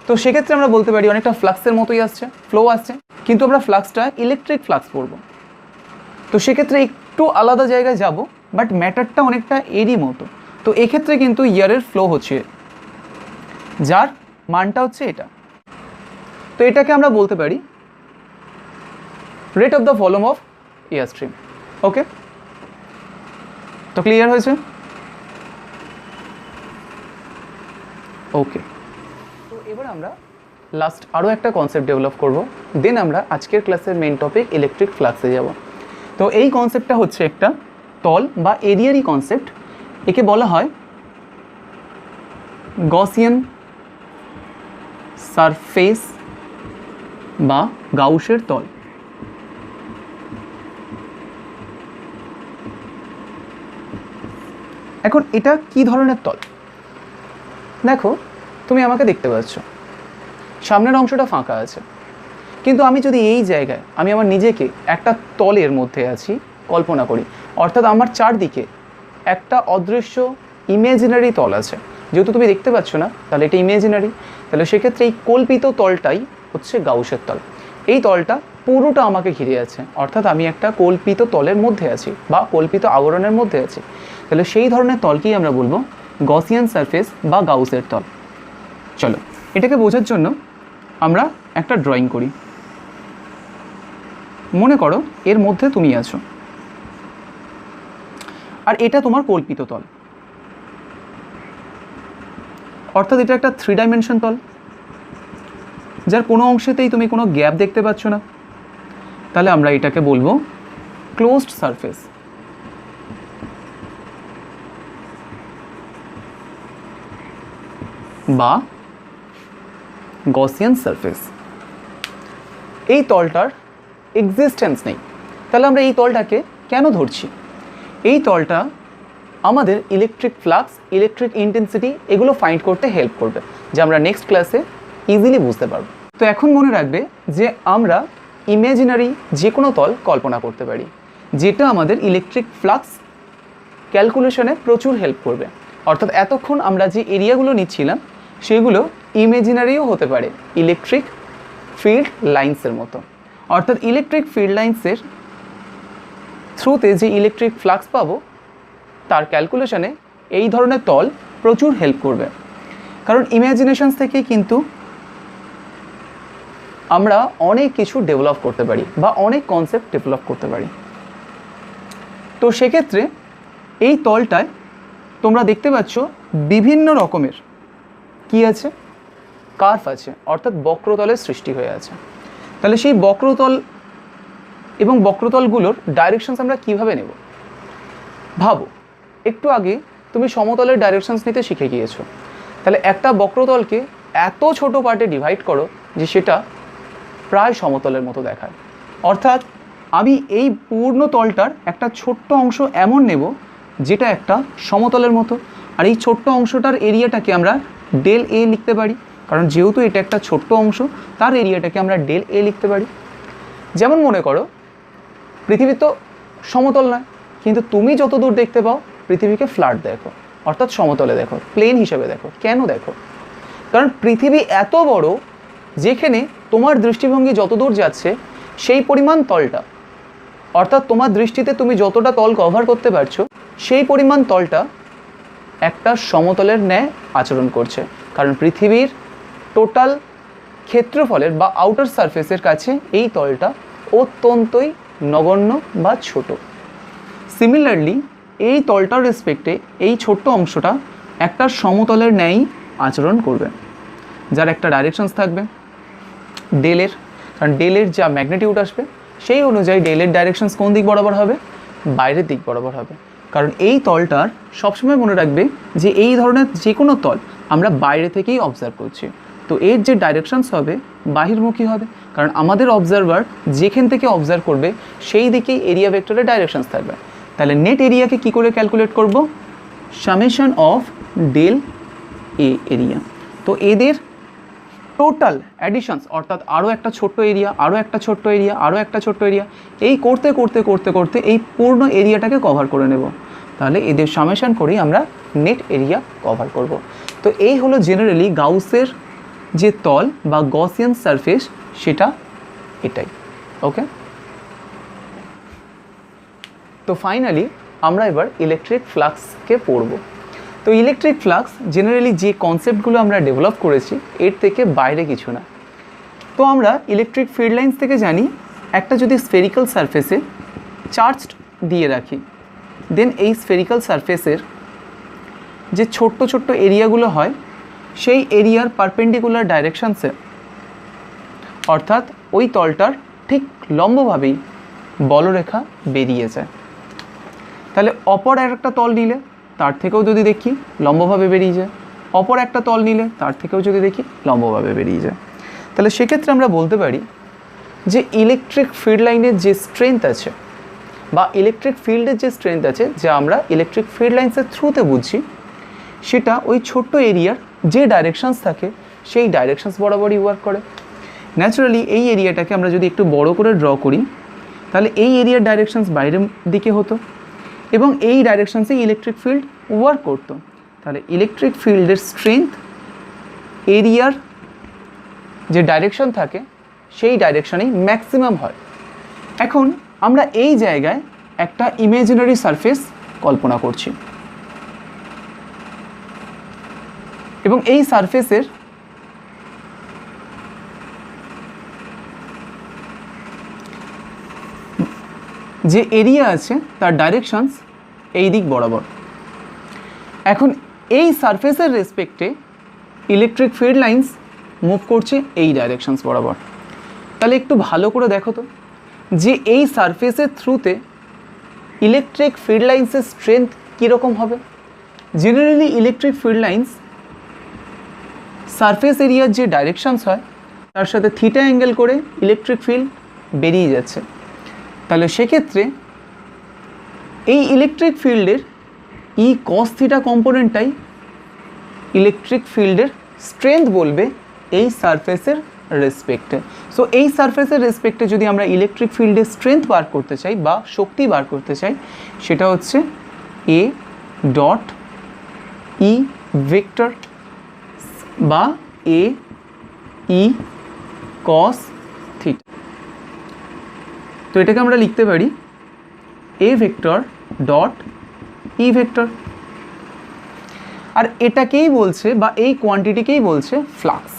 Speaker 1: তো সেক্ষেত্রে আমরা বলতে পারি অনেকটা ফ্লাক্সের মতোই আসছে, ফ্লো আসছে, কিন্তু আমরা ফ্লাক্সটা ইলেকট্রিক ফ্লাক্স করব। তো সেক্ষেত্রে একটু আলাদা জায়গায় যাব, বাট ম্যাটারটা অনেকটা এরই মতো। তো এক্ষেত্রে কিন্তু এয়ারের ফ্লো হচ্ছে, যার মানটা হচ্ছে এটা। তো এটাকে আমরা বলতে পারি rate of the volume of air stream. Okay, তো ক্লিয়ার হয়েছে? ওকে, তো এবার আমরা লাস্ট আরও একটা কনসেপ্ট ডেভেলপ করব, দেন আমরা আজকের ক্লাসের মেইন টপিক ইলেকট্রিক ফ্লাক্সে যাব। তো এই কনসেপ্টটা হচ্ছে একটা তল বা এরিয়ারই কনসেপ্ট। একে বলা হয় গসিয়ান সারফেস বা গাউসের তল। এখন এটা কি ধরনের তল? দেখো, তুমি আমাকে দেখতে পাচ্ছ, সামনের অংশটা ফাঁকা আছে, কিন্তু আমি যদি এই জায়গায় আমি আমার নিজেকে একটা তলের মধ্যে আছি কল্পনা করি, অর্থাৎ আমার চারদিকে একটা অদৃশ্য ইমেজিনারি তল আছে। যেহেতু তুমি দেখতে পাচ্ছ না, তাহলে এটা ইমেজিনারি, তাহলে সেক্ষেত্রে এই কল্পিত তলটাই হচ্ছে গাউসের তল। এই তলটা পুরোটা আমাকে ঘিরে আছে, অর্থাৎ আমি একটা কল্পিত তলের মধ্যে আছি বা কল্পিত আবরণের মধ্যে আছি। তাহলে সেই ধরনের তলকেই আমরা বলবো গসিয়ান সারফেস বা গাউসের তল। চলো, এটাকে বোঝার জন্য আমরা একটা ড্রয়িং করি। মনে করো এর মধ্যে তুমি আছো, আর এটা তোমার কল্পিত তল, অর্থাৎ এটা একটা 3 ডাইমেনশন তল, যার কোনো অংশেতেই তুমি কোনো গ্যাপ দেখতে পাচ্ছ না। তাহলে আমরা এটাকে বলবো ক্লোজড সারফেস বা গসিয়ান সারফেস। এই তলটার এক্সিস্টেন্স নেই, তাহলে আমরা এই তলটাকে কেন ধরছি? এই তলটা আমাদের ইলেকট্রিক ফ্লাক্স, ইলেকট্রিক ইন্টেন্সিটি এগুলো ফাইন্ড করতে হেল্প করবে, যা আমরা নেক্সট ক্লাসে ইজিলি বুঝতে পারবো। তো এখন মনে রাখবে যে আমরা ইমেজিনারি যে কোনো তল কল্পনা করতে পারি, যেটা আমাদের ইলেকট্রিক ফ্লাক্স ক্যালকুলেশনে প্রচুর হেল্প করবে। অর্থাৎ এতক্ষণ আমরা যে এরিয়াগুলো নিচ্ছিলাম সেগুলো ইমেজিনারিও হতে পারে, ইলেকট্রিক ফিল্ড লাইন্সের মতো। অর্থাৎ ইলেকট্রিক ফিল্ড লাইন্সের থ্রুতে যে ইলেকট্রিক ফ্লাক্স পাবো তার ক্যালকুলেশনে এই ধরনের তল প্রচুর হেল্প করবে। কারণ ইমাজিনেশনস থেকে কিন্তু আমরা অনেক কিছু ডেভেলপ করতে পারি বা অনেক কনসেপ্ট ডেভেলপ করতে পারি। তো সেক্ষেত্রে এই তলটায় তোমরা দেখতে পাচ্ছ বিভিন্ন রকমের কি আছে, কার্ভ আছে, অর্থাৎ বক্রতলের সৃষ্টি হয়ে আছে। তাহলে সেই বক্রতল এবং বক্রতলগুলোর ডাইরেকশনস আমরা কিভাবে নেব? ভাবো, একটু আগে তুমি সমতলের ডাইরেকশনস নিতে শিখে গিয়েছো। তাহলে একটা বক্রতলকে এত ছোট পার্টে ডিভাইড করো যে সেটা প্রায় সমতলের মতো দেখায়। অর্থাৎ আমি এই পূর্ণ তলটার একটা ছোট্ট অংশ এমন নেব যেটা একটা সমতলের মতো, আর এই ছোট্ট অংশটার এরিয়াটাকে আমরা ডেল এ লিখতে পারি, কারণ যেহেতু এটা একটা ছোট্ট অংশ তার এরিয়াটাকে আমরা ডেল এ লিখতে পারি। যেমন মনে করো পৃথিবী তো সমতল নয়, কিন্তু তুমি যত দূর দেখতে পাও পৃথিবীকে ফ্ল্যাট দেখো, অর্থাৎ সমতলে দেখো, প্লেন হিসেবে দেখো। কেন দেখো? কারণ পৃথিবী এত বড় যেখানে তোমার দৃষ্টিভঙ্গি যত দূর যাচ্ছে সেই পরিমাণ তলটা, অর্থাৎ তোমার দৃষ্টিতে তুমি যতটা তল কভার করতে পারছো সেই পরিমাণ তলটা একটা সমতলের ন্যায় আচরণ করছে, কারণ পৃথিবীর টোটাল ক্ষেত্রফলের বা আউটার সারফেসের কাছে এই তলটা অত্যন্তই নগণ্য বা ছোট। সিমিলারলি এই তলটার রেসপেক্টে এই ছোট্ট অংশটা একটা সমতলের ন্যায়ই আচরণ করবে, যার একটা ডাইরেকশনস থাকবে ডেলের, কারণ ডেলের যা ম্যাগনিটিউড আসবে সেই অনুযায়ী ডেলের ডাইরেকশনস কোন দিক বরাবর হবে, বাইরের দিক বরাবর হবে। কারণ এই তলটার সবসময় মনে রাখবে যে এই ধরনের যে কোনো তল আমরা বাইরে থেকেই অবজার্ভ করছি, তো এর যে ডাইরেকশনস হবে বাহির্মুখী হবে, কারণ আমাদের অবজারভার যেখান থেকে অবজার্ভ করবে সেই দিকেই এরিয়া ভেক্টরের ডাইরেকশনস থাকবে। তাহলে নেট এরিয়াকে কী করে ক্যালকুলেট করব, summation of del A area. তো এদের টোটাল অ্যাডিশনস অর্থাৎ আরও একটা ছোট্ট এরিয়া, আরও একটা ছোট্ট এরিয়া, আরও একটা ছোট্ট এরিয়া, এই করতে করতে করতে করতে এই পূর্ণ এরিয়াটাকে কভার করে নেব। তাহলে এদের সামেশন করেই আমরা নেট এরিয়া কভার করব। তো এই হলো জেনারেলি গাউসের যে তল বা গসিয়ান সারফেস, সেটা এটাই। ওকে, তো ফাইনালি আমরা এবার ইলেকট্রিক ফ্লাক্সকে পড়ব। তো ইলেকট্রিক ফ্লাক্স জেনারেলি যে কনসেপ্টগুলো আমরা ডেভেলপ করেছি এর থেকে বাইরে কিছু না। তো আমরা ইলেকট্রিক ফিল্ড লাইন্স থেকে জানি একটা যদি স্ফেরিক্যাল সারফেসে চার্জ দিয়ে রাখি, দেন এই স্ফেরিক্যাল সারফেসের যে ছোট্ট ছোট্ট এরিয়াগুলো হয় সেই এরিয়ার পারপেন্ডিকুলার ডাইরেকশনসে, অর্থাৎ ওই তলটার ঠিক লম্বভাবেই বলরেখা বেরিয়ে যায়। তাহলে অপর একটা তল নিলে তার থেকেও যদি দেখি লম্বভাবে বেরিয়ে যায়, অপর একটা তল নিলে তার থেকেও যদি দেখি লম্বভাবে বেরিয়ে যায়। তাহলে সেক্ষেত্রে আমরা বলতে পারি যে ইলেকট্রিক ফিল্ড লাইনের যে স্ট্রেংথ আছে বা ইলেকট্রিক ফিল্ডের যে স্ট্রেংথ আছে, যা আমরা ইলেকট্রিক ফিল্ড লাইন্সের থ্রুতে বুঝছি, সেটা ওই ছোট্ট এরিয়ার যে ডাইরেকশনস থাকে সেই ডাইরেকশনস বরাবরই ওয়ার্ক করে। ন্যাচারালি এই এরিয়াটাকে আমরা যদি একটু বড় করে ড্র করি, তাহলে এই এরিয়ার ডাইরেকশনস বাইরের দিকে হতো এবং এই ডাইরেকশনসে ইলেকট্রিক ফিল্ড ওয়ার্ক করতো। তাহলে ইলেকট্রিক ফিল্ডের স্ট্রেংথ এরিয়ার যে ডাইরেকশন থাকে সেই ডাইরেকশনেই ম্যাক্সিমাম হয়। এখন আমরা এই জায়গায় একটা ইমাজিনারি সারফেস কল্পনা করছি এবং এই সারফেসের যে এরিয়া আছে তার ডাইরেকশনস এই দিক বরাবর। এখন এই সারফেসের রেসপেক্টে ইলেকট্রিক ফিল্ড লাইন্স মুভ করছে এই ডাইরেকশনস বরাবর। তাহলে একটু ভালো করে দেখো তো যে এই সারফেসের থ্রুতে ইলেকট্রিক ফিল্ড লাইন্সের স্ট্রেংথ কীরকম হবে। Generally electric field lines surface এরিয়ার যে ডাইরেকশনস হয় তার সাথে থিটা অ্যাঙ্গেল করে ইলেকট্রিক ফিল্ড বেরিয়ে যাচ্ছে। তাহলে সেক্ষেত্রে এই ইলেকট্রিক ফিল্ডের ই কস থিটা কম্পোনেন্টটাই ইলেকট্রিক ফিল্ডের স্ট্রেংথ বলবে এই সারফেসের রেসপেক্টে। সো এই সারফেসের রেসপেক্টে যদি আমরা ইলেকট্রিক ফিল্ডের স্ট্রেংথ বার করতে চাই বা শক্তি বার করতে চাই, সেটা হচ্ছে এ ডট ই ভেক্টর বা এ ই কস থিটা। তো এটাকে আমরা লিখতে পারি A vector dot E vector. আর এটাকেই বলছে বা এই কোয়ান্টিটিকেই বলছে flux.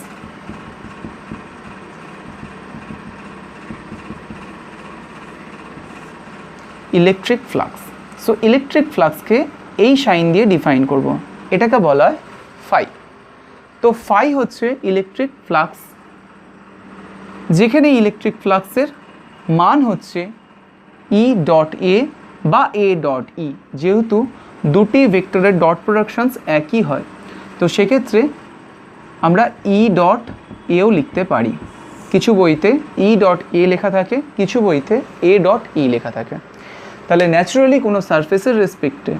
Speaker 1: Electric flux. So electric ফ্লাক্সকে এই সাইন দিয়ে ডিফাইন করব, এটাকে বলা হয় ফাই। তো ফাই হচ্ছে ইলেকট্রিক ফ্লাক্স, যেখানে ইলেকট্রিক ফ্লাক্সের মান হচ্ছে ই ডট এ বা এ ডট ই, যেহেতু দুটি ভেক্টরের ডট প্রোডাকশনস একই হয়, তো সেক্ষেত্রে আমরা ই ডট এও লিখতে পারি। কিছু বইতে ই ডট এ লেখা থাকে, কিছু বইতে এ ডট ই লেখা থাকে। তাহলে ন্যাচারালি কোনো সারফেসের রেসপেক্টে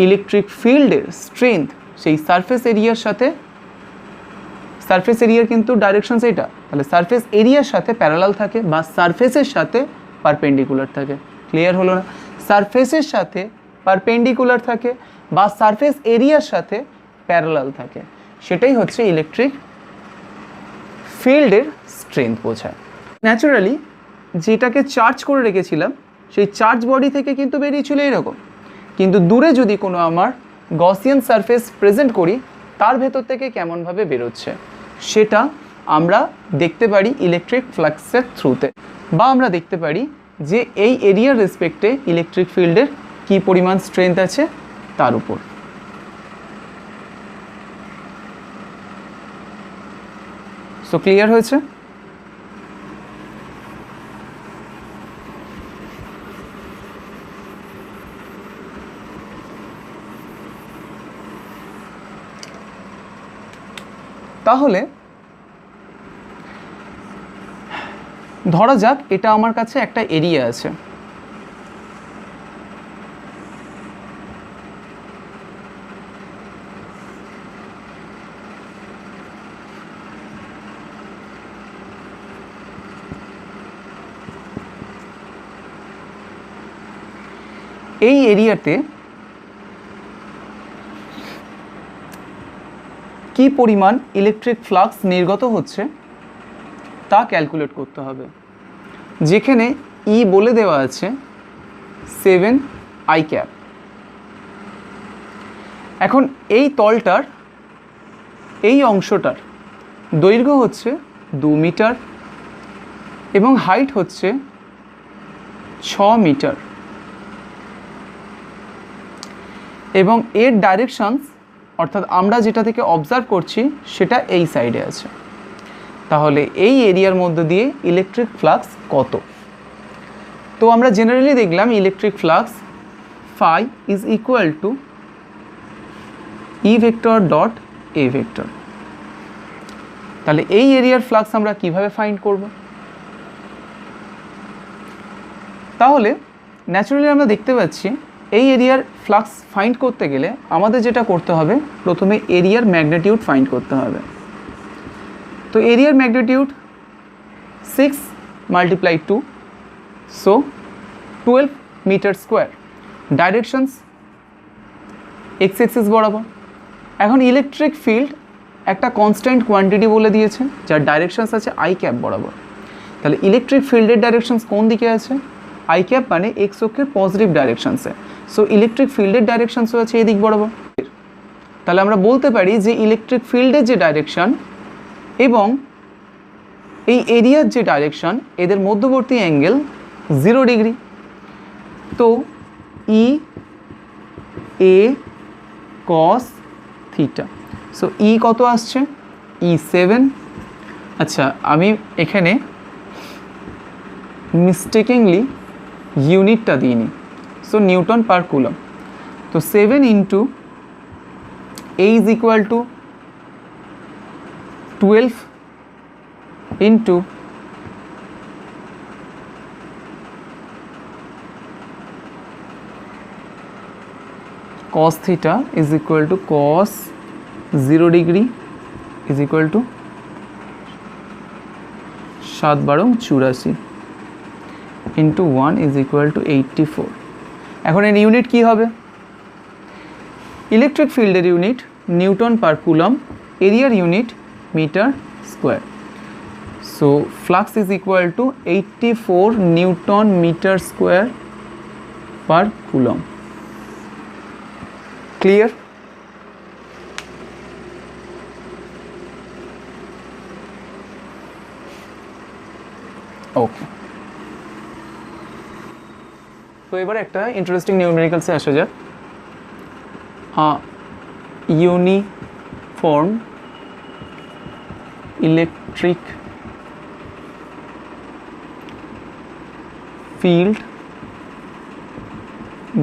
Speaker 1: ইলেকট্রিক ফিল্ডের স্ট্রেংথ সেই সারফেস এরিয়ার সাথে, সারফেস এরিয়ার কিন্তু ডাইরেকশনস এটা, তাহলে সারফেস এরিয়ার সাথে প্যারালাল থাকে বা সারফেসের সাথে পারপেন্ডিকুলার থাকে। ক্লিয়ার হলো না? সারফেসের সাথে পারপেন্ডিকুলার থাকে বা সারফেস এরিয়ার সাথে প্যারালাল থাকে, সেটাই হচ্ছে ইলেকট্রিক ফিল্ডের স্ট্রেংথ বোঝায়। ন্যাচারালি যেটাকে চার্জ করে রেখেছিলাম সেই চার্জ বডি থেকে কিন্তু বেরিয়েছিল এরকম, কিন্তু দূরে যদি কোনো আমার গসিয়ান সারফেস প্রেজেন্ট করি তার ভেতর থেকে কেমনভাবে বেরোচ্ছে সেটা আমরা দেখতে পারি ইলেকট্রিক ফ্লাক্সের থ্রুতে, বা আমরা দেখতে পারি যে এই এরিয়ার রেসপেক্টে ইলেকট্রিক ফিল্ডের কী পরিমাণ স্ট্রেংথ আছে তার উপর। সো ক্লিয়ার হয়েছে? তাহলে ধরা যাক এটা আমার কাছে একটা এরিয়া আছে, এই এরিয়াতে কি পরিমাণ ইলেকট্রিক ফ্লাক্স নির্গত হচ্ছে তা ক্যালকুলেট করতে হবে, যেখানে ই বলে দেওয়া আছে 7 আই ক্যাপ। এখন এই তলটার এই অংশটার দৈর্ঘ্য হচ্ছে 2 মিটার এবং হাইট হচ্ছে 6 মিটার এবং এর ডাইরেকশনস অর্থাৎ আমরা যেটা থেকে অবজার্ভ করছি সেটা এই সাইডে আছে। তাহলে এই এরিয়ার মধ্যে দিয়ে ইলেকট্রিক ফ্লাক্স কত? তো আমরা জেনারেলি দেখলাম electric flux phi is equal to E vector dot A vector. তাহলে এই এরিয়ার ফ্লাক্স আমরা কিভাবে ফাইন্ড করব? তাহলে ন্যাচারালি আমরা দেখতে পাচ্ছি এই এরিয়ার ফ্লাক্স ফাইন্ড করতে গেলে আমাদের যেটা করতে হবে, প্রথমে এরিয়ার ম্যাগনিটিউড ফাইন্ড করতে হবে। তো এরিয়ার magnitude 6 × 2, so 12 metre square. Directions x axis বরাবর। এখন ইলেকট্রিক ফিল্ড একটা কনস্ট্যান্ট কোয়ান্টিটি বলে দিয়েছে যার ডাইরেকশনস আছে আই ক্যাপ বরাবর। তাহলে ইলেকট্রিক ফিল্ডের ডাইরেকশনস কোন দিকে আছে? আই ক্যাপ মানে এক্স অক্ষের পজিটিভ ডাইরেকশনসে। সো ইলেকট্রিক ফিল্ডের ডাইরেকশনসও আছে এদিক বরাবর। তাহলে আমরা বলতে পারি যে ইলেকট্রিক ফিল্ডের যে ডাইরেকশন এবং এই এরিয়ার যে ডাইরেকশন এদের মধ্যবর্তী অ্যাঙ্গেল 0 ডিগ্রি। তো ই এ কস থিটা। সো ই কত আসছে? ই 7। আচ্ছা, আমি এখানে মিস্টেকিংলি ইউনিটটা দিইনি, সো নিউটন পার কুলম। তো 7 into A is equal to 12 into cos theta is equal to cos 0 degree is equal to 7×12 into 1 is equal to 84। এখন এর ইউনিট কি হবে? ইলেকট্রিক ফিল্ডের ইউনিট নিউটন পার কুলম, এরিয়ার unit metre square. So flux is equal to 84 newton metre square per coulomb. Clear? Okay, তো এবার একটা interesting নিউমেরিক্যালসে আসা যাক। Uniform electric field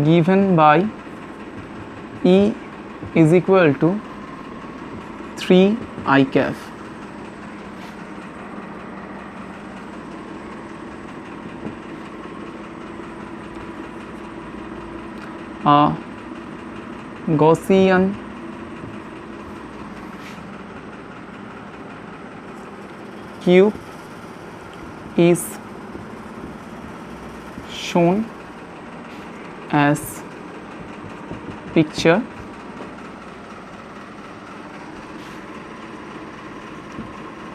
Speaker 1: given by E is equal to 3 I cap. A Gaussian cube is shown as picture.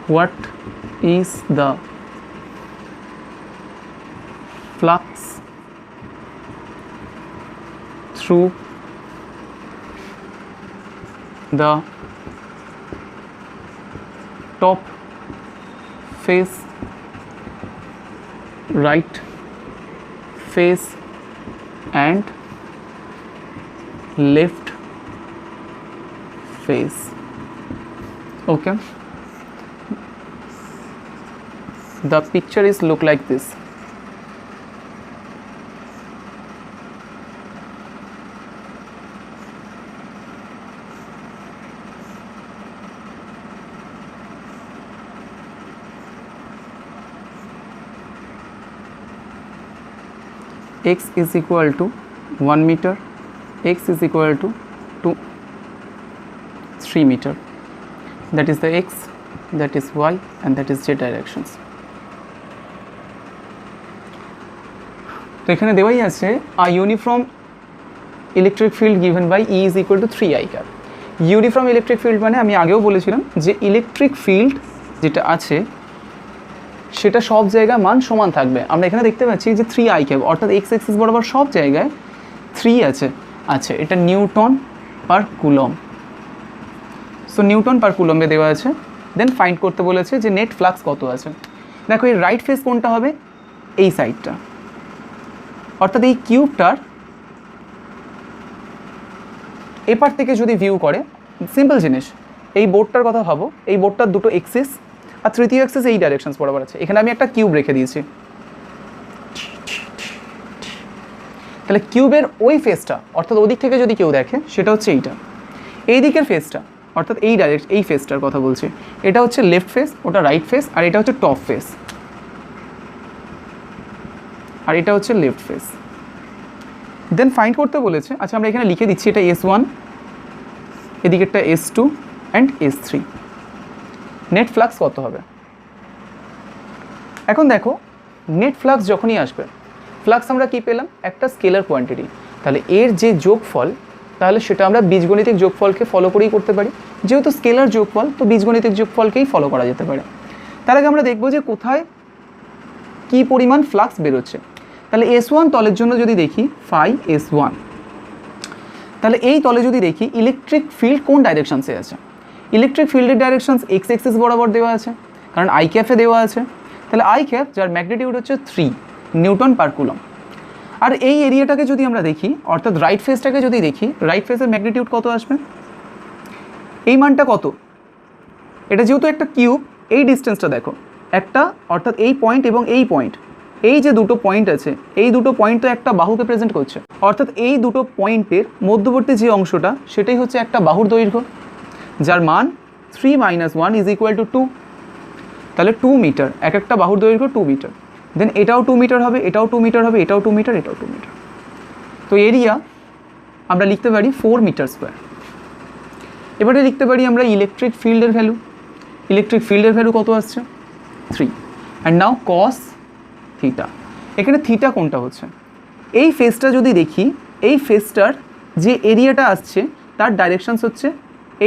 Speaker 1: What is the flux through the top face, right face and left face. Okay, the picture is look like this. X is equal to 1 meter, x is equal to 3 meter. That is the x, that is y, and that is z directions. তো এখানে দেওয়াই আছে a uniform electric field given by E is equal to 3 I cap. Uniform electric field মানে আমি আগেও বলেছিলাম যে electric field যেটা আছে সেটা সব জায়গায় মান সমান থাকবে। আমরা এখানে দেখতে পাচ্ছি যে 3 I cap, অর্থাৎ এক্স অ্যাক্সিস বরাবর সব জায়গায় 3 আছে। আচ্ছা, এটা newton per coulomb. So newton per কুলমে দেওয়া আছে। দেন ফাইন্ড করতে বলেছে যে নেট ফ্লাক্স কত আছে। দেখো এই রাইট ফেস কোনটা হবে, এই সাইডটা, অর্থাৎ এই কিউবটার এপার থেকে যদি ভিউ করে, সিম্পল জিনিস, এই বোর্ডটার কথা ভাবো, এই বোর্ডটার দুটো এক্সিস আর তৃতীয় এক্সিস এই ডাইরেকশনস বরাবর আছে। এখানে আমি একটা কিউব রেখে দিয়েছি, তাহলে কিউবের ওই ফেসটা, অর্থাৎ ওদিক থেকে যদি কেউ দেখে, সেটা হচ্ছে এইটা। এই দিকের ফেসটা, অর্থাৎ এই ফেসটার কথা বলছি, এটা হচ্ছে লেফট ফেস, ওটা রাইট ফেস, আর এটা হচ্ছে টপ ফেস, আর এটা হচ্ছে লেফট ফেস। দেন ফাইন্ড করতে বলেছে। আচ্ছা, আমরা এখানে লিখে দিচ্ছি এটা S1, এদিকেরটা S2 and S3। Net flux কত হবে? এখন দেখো, নেট ফ্লাক্স যখনই আসবে, ফ্লাক্স আমরা কি পেলাম, একটা স্কেলার কোয়ান্টিটি, তাহলে এর যে যোগফল, তাহলে সেটা আমরা বীজগণিতিক যোগফলকে ফলো করেই করতে পারি। যেহেতু স্কেলার যোগফল, তো বীজগণিতিক যোগফলকেই ফলো করা যেতে পারে। তার আগে আমরা দেখবো যে কোথায় কী পরিমাণ ফ্লাক্স বেরোচ্ছে। তাহলে S1 তলের জন্য যদি দেখি ফাই S1, তাহলে এই তলে যদি দেখি ইলেকট্রিক ফিল্ড কোন ডাইরেকশনসে আছে, ইলেকট্রিক ফিল্ডের ডাইরেকশনস এক্স এক্সিস বরাবর দেওয়া আছে, কারণ আই ক্যাফে দেওয়া আছে। তাহলে আই ক্যাপ, যার ম্যাগনিটিউড হচ্ছে 3 নিউটন পার কুলম। আর এই এরিয়াটাকে যদি আমরা দেখি, অর্থাৎ রাইট ফেসটাকে যদি দেখি, রাইট ফেসের ম্যাগনিটিউড কত আসবে, এই মানটা কত, এটা যেহেতু একটা কিউব, এই ডিস্টেন্সটা দেখো একটা, অর্থাৎ এই পয়েন্ট এবং এই পয়েন্ট, এই যে দুটো পয়েন্ট আছে, এই দুটো পয়েন্ট তো একটা বাহুকে প্রেজেন্ট করছে, অর্থাৎ এই দুটো পয়েন্টের মধ্যবর্তী যে অংশটা, সেটাই হচ্ছে একটা বাহুর দৈর্ঘ্য, যার মান 3 - 1 = 2। তাহলে 2 মিটার, এক একটা বাহুর দৈর্ঘ্য 2 মিটার। দেন এটাও 2 মিটার হবে, এটাও 2 মিটার হবে, এটাও 2 মিটার, এটাও 2 মিটার। তো এরিয়া আমরা লিখতে পারি 4 মিটার স্কোয়ার। এবারে লিখতে পারি আমরা ইলেকট্রিক ফিল্ডের ভ্যালু। ইলেকট্রিক ফিল্ডের ভ্যালু কত আসছে, 3। And now cos theta. এখানে থিটা কোনটা হচ্ছে, এই ফেসটা যদি দেখি, এই ফেসটার যে এরিয়াটা আসছে তার ডাইরেকশনস হচ্ছে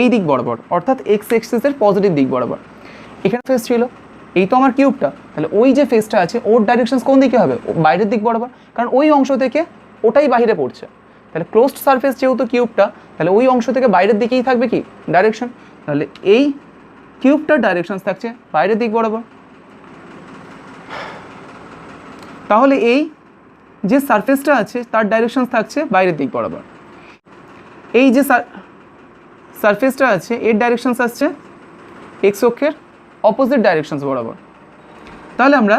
Speaker 1: এই দিক বরাবর, অর্থাৎ এক্স এক্সিসের পজিটিভ দিক বরাবর। এখানে ফেস ছিল, এই তো আমার কিউবটা, তাহলে ওই যে ফেসটা আছে ওর ডাইরেকশনস কোন দিকে হবে, বাইরের দিক বরাবর, কারণ ওই অংশ থেকে ওটাই বাইরে পড়ছে। তাহলে ক্লোজড সারফেস যেহেতু কিউবটা, তাহলে ওই অংশ থেকে বাইরের দিকেই থাকবে কি ডাইরেকশন, তাহলে এই কিউবটার ডাইরেকশনস থাকছে বাইরের দিক বরাবর। তাহলে এই যে সারফেসটা আছে তার ডাইরেকশনস থাকছে বাইরের দিক বরাবর। এই যে সারফেসটা আছে এর ডাইরেকশনস আসছে এক্স অক্ষের অপোজিট ডাইরেকশনস বরাবর। তাহলে আমরা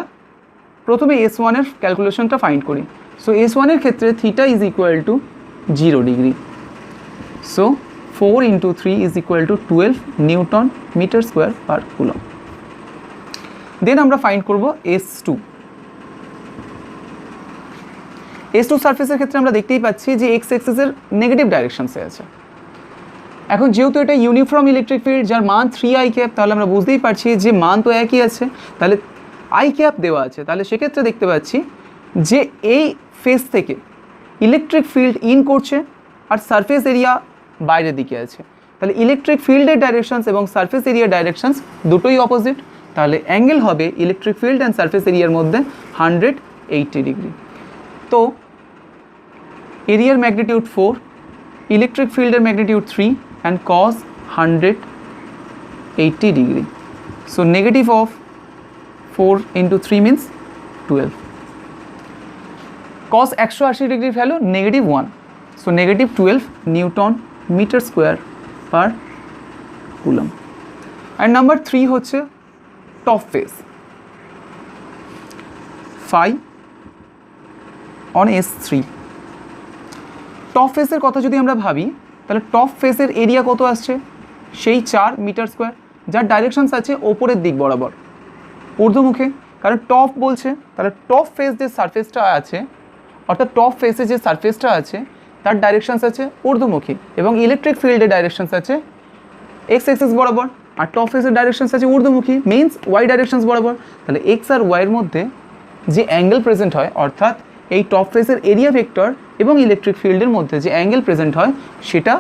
Speaker 1: প্রথমে S1 এর ক্যালকুলেশনটা ফাইন্ড করি। সো S1 এর ক্ষেত্রে theta is equal to 0 degree. So 4 × 3 = 12 newton metre square per coulomb. Then আমরা ফাইন্ড করব S2। S2 সারফেসের ক্ষেত্রে আমরা দেখতেই পাচ্ছি যে এক্স এক্সিসের নেগেটিভ ডাইরেকশনসে আছে। এখন যেহেতু এটা ইউনিফর্ম ইলেকট্রিক ফিল্ড, যার মান 3 I ক্যাপ, তাহলে আমরা বুঝতেই পারছি যে মান তো একই আছে, তাহলে আই ক্যাপ দেওয়া আছে, তাহলে সেক্ষেত্রে দেখতে পাচ্ছি যে এই ফেস থেকে ইলেকট্রিক ফিল্ড ইন করছে আর সারফেস এরিয়া বাইরের দিকে আছে। তাহলে ইলেকট্রিক ফিল্ডের ডাইরেকশনস এবং সারফেস এরিয়ার ডাইরেকশনস দুটোই অপোজিট, তাহলে অ্যাঙ্গেল হবে ইলেকট্রিক ফিল্ড অ্যান্ড সারফেস এরিয়ার মধ্যে 180 ডিগ্রি। তো এরিয়ার ম্যাগনিটিউড 4, ইলেকট্রিক ফিল্ডের magnitude 3 and cos 180 degree. So negative of 4 into 3 means 12. cos 180 ডিগ্রি value negative 1, so negative 12 newton metre square per coulomb. আর নাম্বার 3 হচ্ছে top face, phi on S3। Top ফেসের কথা যদি আমরা ভাবি তাহলে টপ ফেসের এরিয়া কত আসছে, সেই 4 মিটার স্কোয়ার, যার ডাইরেকশনস আছে ওপরের দিক বরাবর ঊর্ধ্বমুখে, কারণ টপ বলছে, তাহলে টপ ফেস যে সারফেসটা আছে, অর্থাৎ টপ ফেসে যে সারফেসটা আছে তার ডাইরেকশনস আছে ঊর্ধ্বমুখী, এবং ইলেকট্রিক ফিল্ডের ডাইরেকশনস আছে এক্স এক্সিস বরাবর, আর টপ ফেসের ডাইরেকশনস আছে ঊর্ধ্বমুখী, মিনস ওয়াই ডাইরেকশনস বরাবর। তাহলে এক্স আর ওয়াইয়ের মধ্যে যে অ্যাঙ্গেল প্রেজেন্ট হয়, অর্থাৎ এই টপ ফেসের এরিয়া ভেক্টর এবং ইলেকট্রিক ফিল্ডের মধ্যে যে অ্যাঙ্গেল প্রেজেন্ট হয় সেটা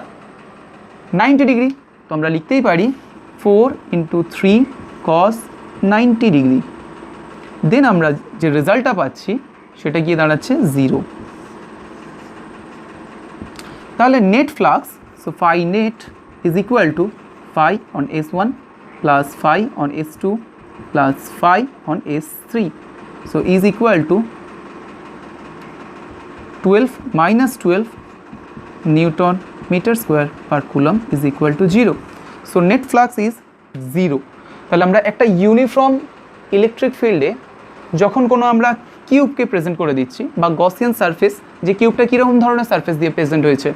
Speaker 1: 90 ডিগ্রি। তো আমরা লিখতেই পারি 4 into 3 cos 90 ডিগ্রি। দেন আমরা যে রেজাল্টটা পাচ্ছি সেটা গিয়ে দাঁড়াচ্ছে 0। তাহলে net flux, so phi net is equal to phi on S1 plus phi on S2 plus phi on S3, so is equal to 12 minus 12 Newton meter square per coulomb is equal to 0. So net flux is 0. তাহলে আমরা একটা uniform electric ফিল্ডে যখন কোনো আমরা কিউবকে present করে দিচ্ছি, বা গসিয়ান সারফেস, যে কিউবটা কীরকম ধরনের সারফেস দিয়ে প্রেজেন্ট হয়েছে,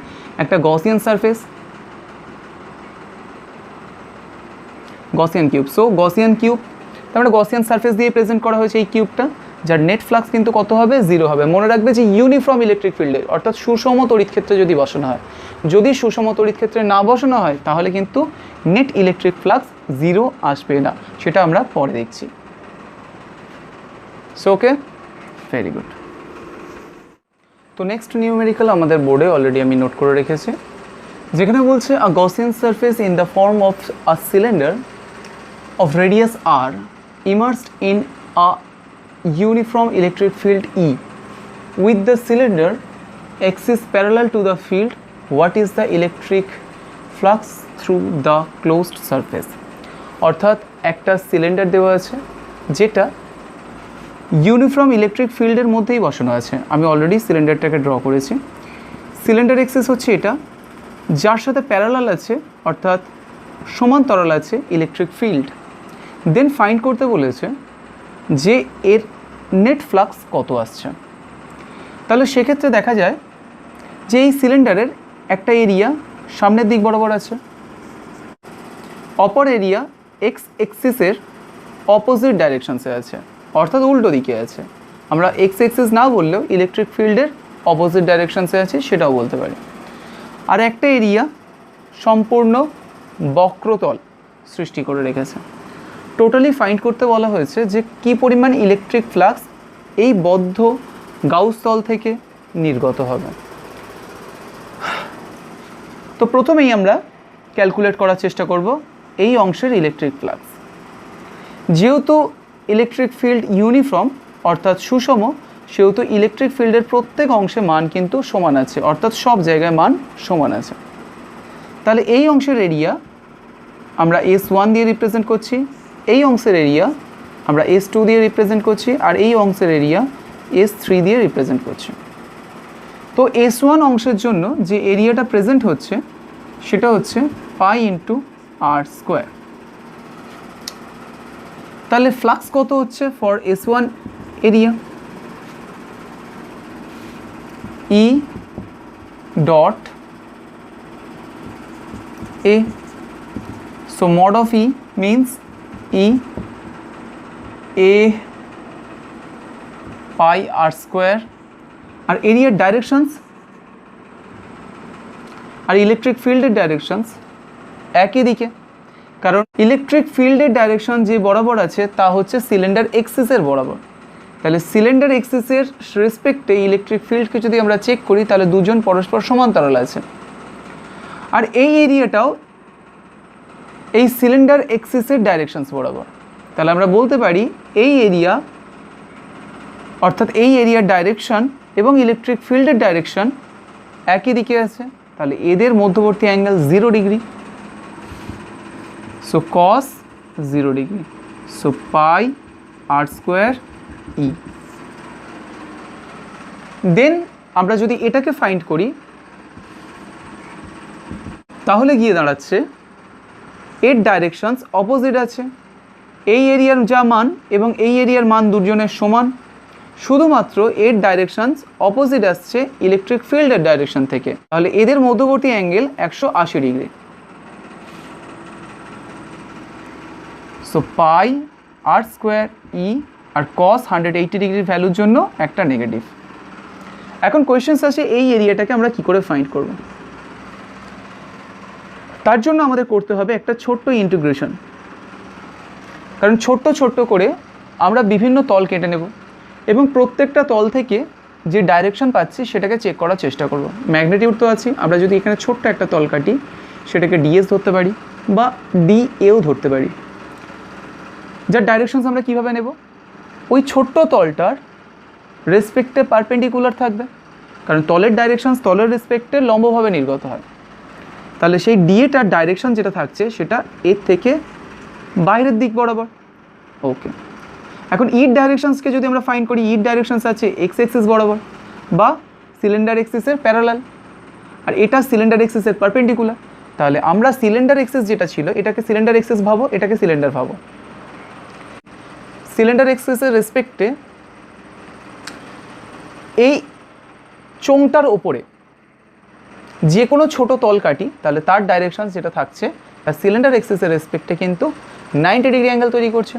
Speaker 1: একটা Gaussian surface, Gaussian cube. So Gaussian cube, তার মানে গসিয়ান সারফেস দিয়ে প্রেজেন্ট করা হয়েছে এই কিউবটা, যার নেট ফ্লাক্স কিন্তু কত হবে, 0 হবে। মনে রাখবে যে ইউনিফর্ম ইলেকট্রিক ফিল্ডে, অর্থাৎ সুষম তড়িৎ ক্ষেত্রে যদি বসানো হয়, যদি সুষম তড়িৎ ক্ষেত্রে না বসানো হয় তাহলে কিন্তু নেট ইলেকট্রিক ফ্লাক্স 0 আসবে না, সেটা আমরা পরে দেখছি। So okay, very good. তো নেক্সট নিউমেরিক্যাল আমাদের বোর্ডে অলরেডি আমি নোট করে রেখেছি, যেখানে বলছে a Gaussian surface in the form of a cylinder of radius r immersed in a uniform electric field E with the cylinder axis parallel to the field, what is the electric flux through the closed surface? অর্থাৎ একটা cylinder দেওয়া আছে যেটা uniform electric ফিল্ডের মধ্যেই বসানো আছে। আমি অলরেডি সিলিন্ডারটাকে ড্র করেছি। সিলিন্ডার এক্সিস হচ্ছে এটা, যার সাথে প্যারালাল আছে, অর্থাৎ সমান্তরাল আছে ইলেকট্রিক ফিল্ড। দেন ফাইন্ড করতে বলেছে যে এর নেট ফ্লাক্স কত আসছে। তাহলে সেক্ষেত্রে দেখা যায় যে এই সিলিন্ডারের একটা এরিয়া সামনের দিক বরাবর আছে, অপর এরিয়া এক্স এক্সিসের অপোজিট ডাইরেকশনসে আছে, অর্থাৎ উল্টো দিকে আছে। আমরা এক্স এক্সিস না বললেও ইলেকট্রিক ফিল্ডের অপোজিট ডাইরেকশনসে আছে সেটাও বলতে পারি। আর একটা এরিয়া সম্পূর্ণ বক্রতল সৃষ্টি করে রেখেছে। টোটালি ফাইন্ড করতে বলা হয়েছে যে কী পরিমাণ ইলেকট্রিক ফ্লাক্স এই বদ্ধ গাউস তল থেকে নির্গত হবে। তো প্রথমেই আমরা ক্যালকুলেট করার চেষ্টা করব এই অংশের ইলেকট্রিক ফ্লাক্স। যেহেতু ইলেকট্রিক ফিল্ড ইউনিফর্ম অর্থাৎ সুষম, সেহেতু ইলেকট্রিক ফিল্ডের প্রত্যেক অংশে মান কিন্তু সমান আছে, অর্থাৎ সব জায়গায় মান সমান আছে। তাহলে এই অংশের এরিয়া আমরা S1 দিয়ে রিপ্রেজেন্ট করছি, এই অংশের এরিয়া আমরা S2 দিয়ে রিপ্রেজেন্ট করছি, আর এই অংশের এরিয়া S3 দিয়ে রিপ্রেজেন্ট করছি। তো S1 অংশের জন্য যে এরিয়াটা প্রেজেন্ট হচ্ছে সেটা হচ্ছে পাই ইন্টু আর স্কোয়ার। তাহলে ফ্লাক্স কত হচ্ছে for S1 area, E dot A, so mod of E means E A pi r square, আর এরিয়ার ডাইরেকশনস আর ইলেকট্রিক ফিল্ডের ডাইরেকশনস একই দিকে, কারণ ইলেকট্রিক ফিল্ডের ডাইরেকশন যে বরাবর আছে তা হচ্ছে সিলিন্ডার এক্সিসের বরাবর। তাহলে সিলিন্ডার এক্সিসের রেসপেক্টে ইলেকট্রিক ফিল্ডকে যদি আমরা চেক করি তাহলে দুজন পরস্পর সমান্তরাল আছে, আর এই এরিয়াটাও এই সিলিন্ডার এক্সিসের ডাইরেকশনস বরাবর। তাহলে আমরা বলতে পারি এই এরিয়া, অর্থাৎ এই এরিয়ার ডাইরেকশন এবং ইলেকট্রিক ফিল্ডের ডাইরেকশন একই দিকে আছে। তাহলে এদের মধ্যবর্তী angle 0 degree. So cos 0 degree, so pi R square E. Then আমরা যদি এটাকে ফাইন্ড করি তাহলে গিয়ে দাঁড়াচ্ছে এর ডাইরেকশনস অপোজিট আছে। এই এরিয়ার যা মান এবং এই এরিয়ার মান দুজনের সমান, শুধুমাত্র এর ডাইরেকশনস অপোজিট আসছে ইলেকট্রিক ফিল্ডের ডাইরেকশন থেকে। তাহলে এদের মধ্যবর্তী angle 180 degree. So pi R square ই আর কস 180 ডিগ্রির ভ্যালুর জন্য একটা নেগেটিভ। এখন কোয়েশ্চেন্স আছে এই এরিয়াটাকে আমরা কি করে ফাইন্ড করব। তার জন্য আমাদের করতে হবে একটা ছোট্ট ইন্টিগ্রেশন, কারণ ছোট্ট ছোট্ট করে আমরা বিভিন্ন তল কেটে নেব এবং প্রত্যেকটা তল থেকে যে ডাইরেকশন পাচ্ছি সেটাকে চেক করার চেষ্টা করব। ম্যাগনিটিউড তো আছে, আমরা যদি এখানে ছোট্ট একটা তল কাটি সেটাকে ডিএস ধরতে পারি বা ডিএও ধরতে পারি। যার ডাইরেকশনস আমরা কীভাবে নেব, ওই ছোট্ট তলটার রেসপেক্টে পারপেন্ডিকুলার থাকবে, কারণ তলের ডাইরেকশনস তলের রেসপেক্টে লম্বভাবে নির্গত হয়। তাহলে সেই ডিএটার ডাইরেকশন যেটা থাকছে সেটা এর থেকে বাইরের দিক বরাবর। ওকে, এখন ইর ডাইরেকশনসকে যদি আমরা ফাইন্ড করি, ইর ডাইরেকশনস আছে এক্স এক্সিস বরাবর বা সিলিন্ডার এক্সিসের প্যারালাল, আর এটা সিলিন্ডার এক্সিসের পারপেন্ডিকুলার। তাহলে আমরা সিলিন্ডার এক্সিস যেটা ছিল এটাকে সিলিন্ডার এক্সিস ভাবো, এটাকে সিলিন্ডার ভাবো। সিলিন্ডার এক্সিসের রেসপেক্টে এই চোঙটার ওপরে যে কোনো ছোটো তল কাটি তাহলে তার ডাইরেকশন যেটা থাকছে তার সিলিন্ডার এক্সিসের রেসপেক্টে কিন্তু 90 ডিগ্রি অ্যাঙ্গেল তৈরি করছে।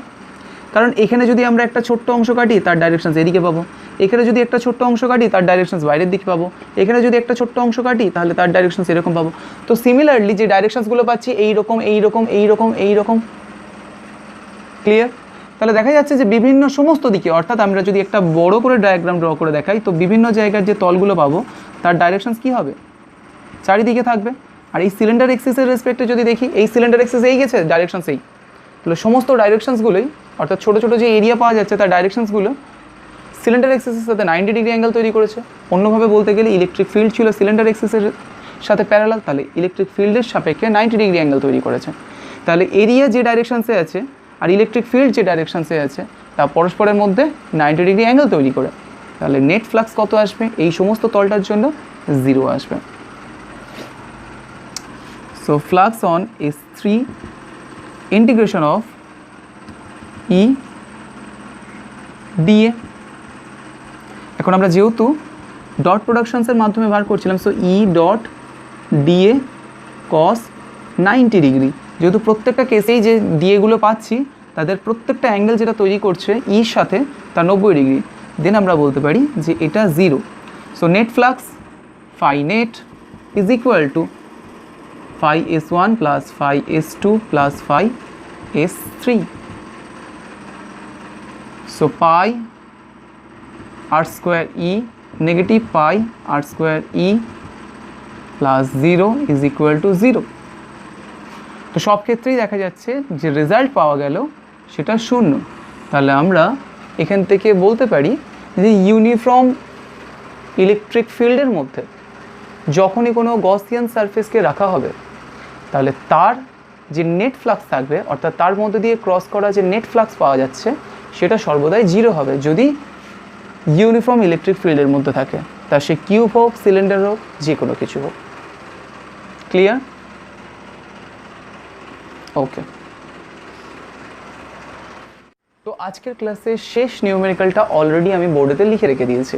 Speaker 1: কারণ এখানে যদি আমরা একটা ছোট্ট অংশ কাটি তার ডাইরেকশনস এদিকে পাবো, এখানে যদি একটা ছোট্ট অংশ কাটি তার ডাইরেকশনস বাইরের দিকে পাবো, এখানে যদি একটা ছোট্ট অংশ কাটি তাহলে তার ডাইরেকশনস এরকম পাবো। তো সিমিলারলি যে ডাইরেকশনসগুলো পাচ্ছি এইরকম এইরকম এইরকম এইরকম। ক্লিয়ার? তাহলে দেখা যাচ্ছে যে বিভিন্ন সমস্ত দিকে, অর্থাৎ আমরা যদি একটা বড় করে ডায়াগ্রাম ড্র করে দেখাই তো বিভিন্ন জায়গার যে তলগুলো পাবো তার ডাইরেকশনস কী হবে, চারিদিকে থাকবে। আর এই সিলিন্ডার এক্সিসের রেসপেক্টে যদি দেখি এই সিলিন্ডার এক্সিস এই গেছে ডাইরেকশনস এই, তাহলে সমস্ত ডাইরেকশনসগুলোই অর্থাৎ ছোটো ছোটো যে এরিয়া পাওয়া যাচ্ছে তার ডাইরেকশনসগুলো সিলিন্ডার এক্সিসের সাথে 90 ডিগ্রি অ্যাঙ্গেল তৈরি করেছে। অন্যভাবে বলতে গেলে ইলেকট্রিক ফিল্ড ছিল সিলিন্ডার এক্সিসের সাথে প্যারালাল, তাহলে ইলেকট্রিক ফিল্ডের সাপেক্ষে 90 ডিগ্রি অ্যাঙ্গেল তৈরি করেছে। তাহলে এরিয়া যে ডাইরেকশনসে আছে আর ইলেকট্রিক ফিল্ড যে ডাইরেকশনসে আছে তা পরস্পরের মধ্যে 90 ডিগ্রি অ্যাঙ্গেল তৈরি করে। তাহলে নেট ফ্লাক্স কত আসবে, এই সমস্ত তলটার জন্য 0 আসবে। So flux on S3 integration of E dA। এখন আমরা যেহেতু ডট প্রোডাকশনসের মাধ্যমে বার করছিলাম, so E dot DA cos 90 degree, যেহেতু প্রত্যেকটা কেসেই যে ডিএগুলো পাচ্ছি তাদের প্রত্যেকটা অ্যাঙ্গেল যেটা তৈরি করছে ইর সাথে তা 90 ডিগ্রি, দেন আমরা বলতে পারি যে এটা 0। So net flux phi net is equal to phi S1 plus phi S2 plus phi S3. So pi r square E negative pi r square E plus 0 is equal to 0. তো সব ক্ষেত্রেই দেখা যাচ্ছে যে রেজাল্ট পাওয়া গেল সেটা 0। তাহলে আমরা এখান থেকে বলতে পারি যে ইউনিফর্ম ইলেকট্রিক ফিল্ডের মধ্যে যখনই কোনো গসিয়ান সারফেসকে রাখা হবে তাহলে তার যে নেট ফ্লাক্স থাকবে, অর্থাৎ তার মধ্যে দিয়ে ক্রস করা যে নেট ফ্লাক্স পাওয়া যাচ্ছে সেটা সর্বদাই 0 হবে যদি ইউনিফর্ম ইলেকট্রিক ফিল্ডের মধ্যে থাকে, তা সে কিউব হোক সিলিন্ডার হোক যে কোনো কিছু হোক। ক্লিয়ার? ওকে, তো আজকের ক্লাসের শেষ নিউমেরিক্যালটা অলরেডি আমি বোর্ডেতে লিখে রেখে দিয়েছি।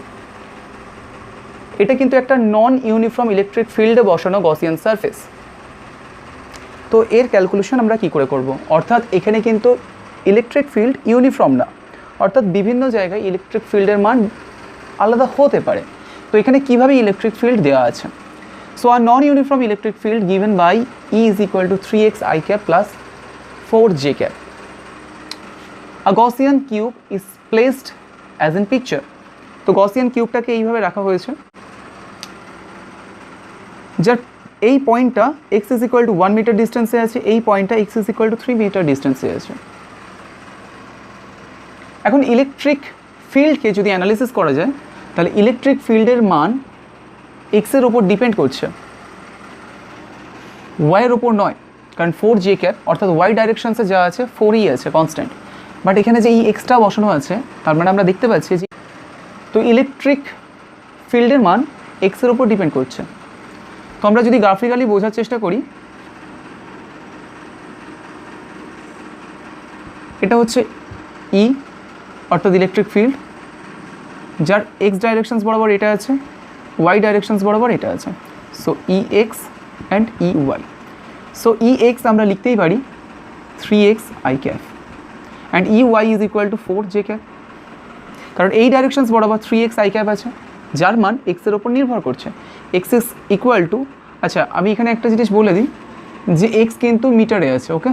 Speaker 1: এটা কিন্তু একটা নন ইউনিফর্ম ইলেকট্রিক ফিল্ডে বসানো গসিয়ান সারফেস। তো এর ক্যালকুলেশন আমরা কি করে করব, অর্থাৎ এখানে কিন্তু ইলেকট্রিক ফিল্ড ইউনিফর্ম না, অর্থাৎ বিভিন্ন জায়গায় ইলেকট্রিক ফিল্ডের মান আলাদা হতে পারে। তো এখানে কিভাবে ইলেকট্রিক ফিল্ড দেওয়া আছে, সো আর non uniform electric field given by E is equal to 3x I cap plus 4j cap. A Gaussian cube is placed as in picture. তো গসিয়ান কিউবটাকে এইভাবে রাখা হয়েছে, যার এই পয়েন্টটা x is equal to 1 metre ডিস্টেন্সে আছে, এই পয়েন্টটা x is equal to 3 metre ডিস্টেন্সে আছে। এখন ইলেকট্রিক ফিল্ডকে যদি অ্যানালিসিস করা যায় তাহলে ইলেকট্রিক ফিল্ডের মান x এর ওপর ডিপেন্ড করছে, y এর ওপর নয়। কারণ 4 জে ক্যাপ অর্থাৎ ওয়াই ডাইরেকশনসে যা আছে 4ই আছে কনস্ট্যান্ট, বাট এখানে যে এই এক্সট্রা বসানো আছে তার মানে আমরা দেখতে পাচ্ছি যে তো ইলেকট্রিক ফিল্ডের মান এক্সের ওপর ডিপেন্ড করছে। তো আমরা যদি গ্রাফিক্যালি বোঝার চেষ্টা করি, এটা হচ্ছে ই অর্থাৎ ইলেকট্রিক ফিল্ড, যার এক্স ডাইরেকশনস বরাবর এটা আছে, ওয়াই ডাইরেকশনস বরাবর এটা আছে। So E x and E y. So E x আমরা লিখতেই পারি 3x i cap and E y is equal to 4 J cap, কারণ এই ডাইরেকশনস বরাবর 3x i ক্যাপ আছে, যার মান এক্সের ওপর নির্ভর করছে। এক্স ইজ ইকুয়াল টু, আচ্ছা আমি এখানে একটা জিনিস বলে দিই যে এক্স কিন্তু মিটারে আছে, ওকে,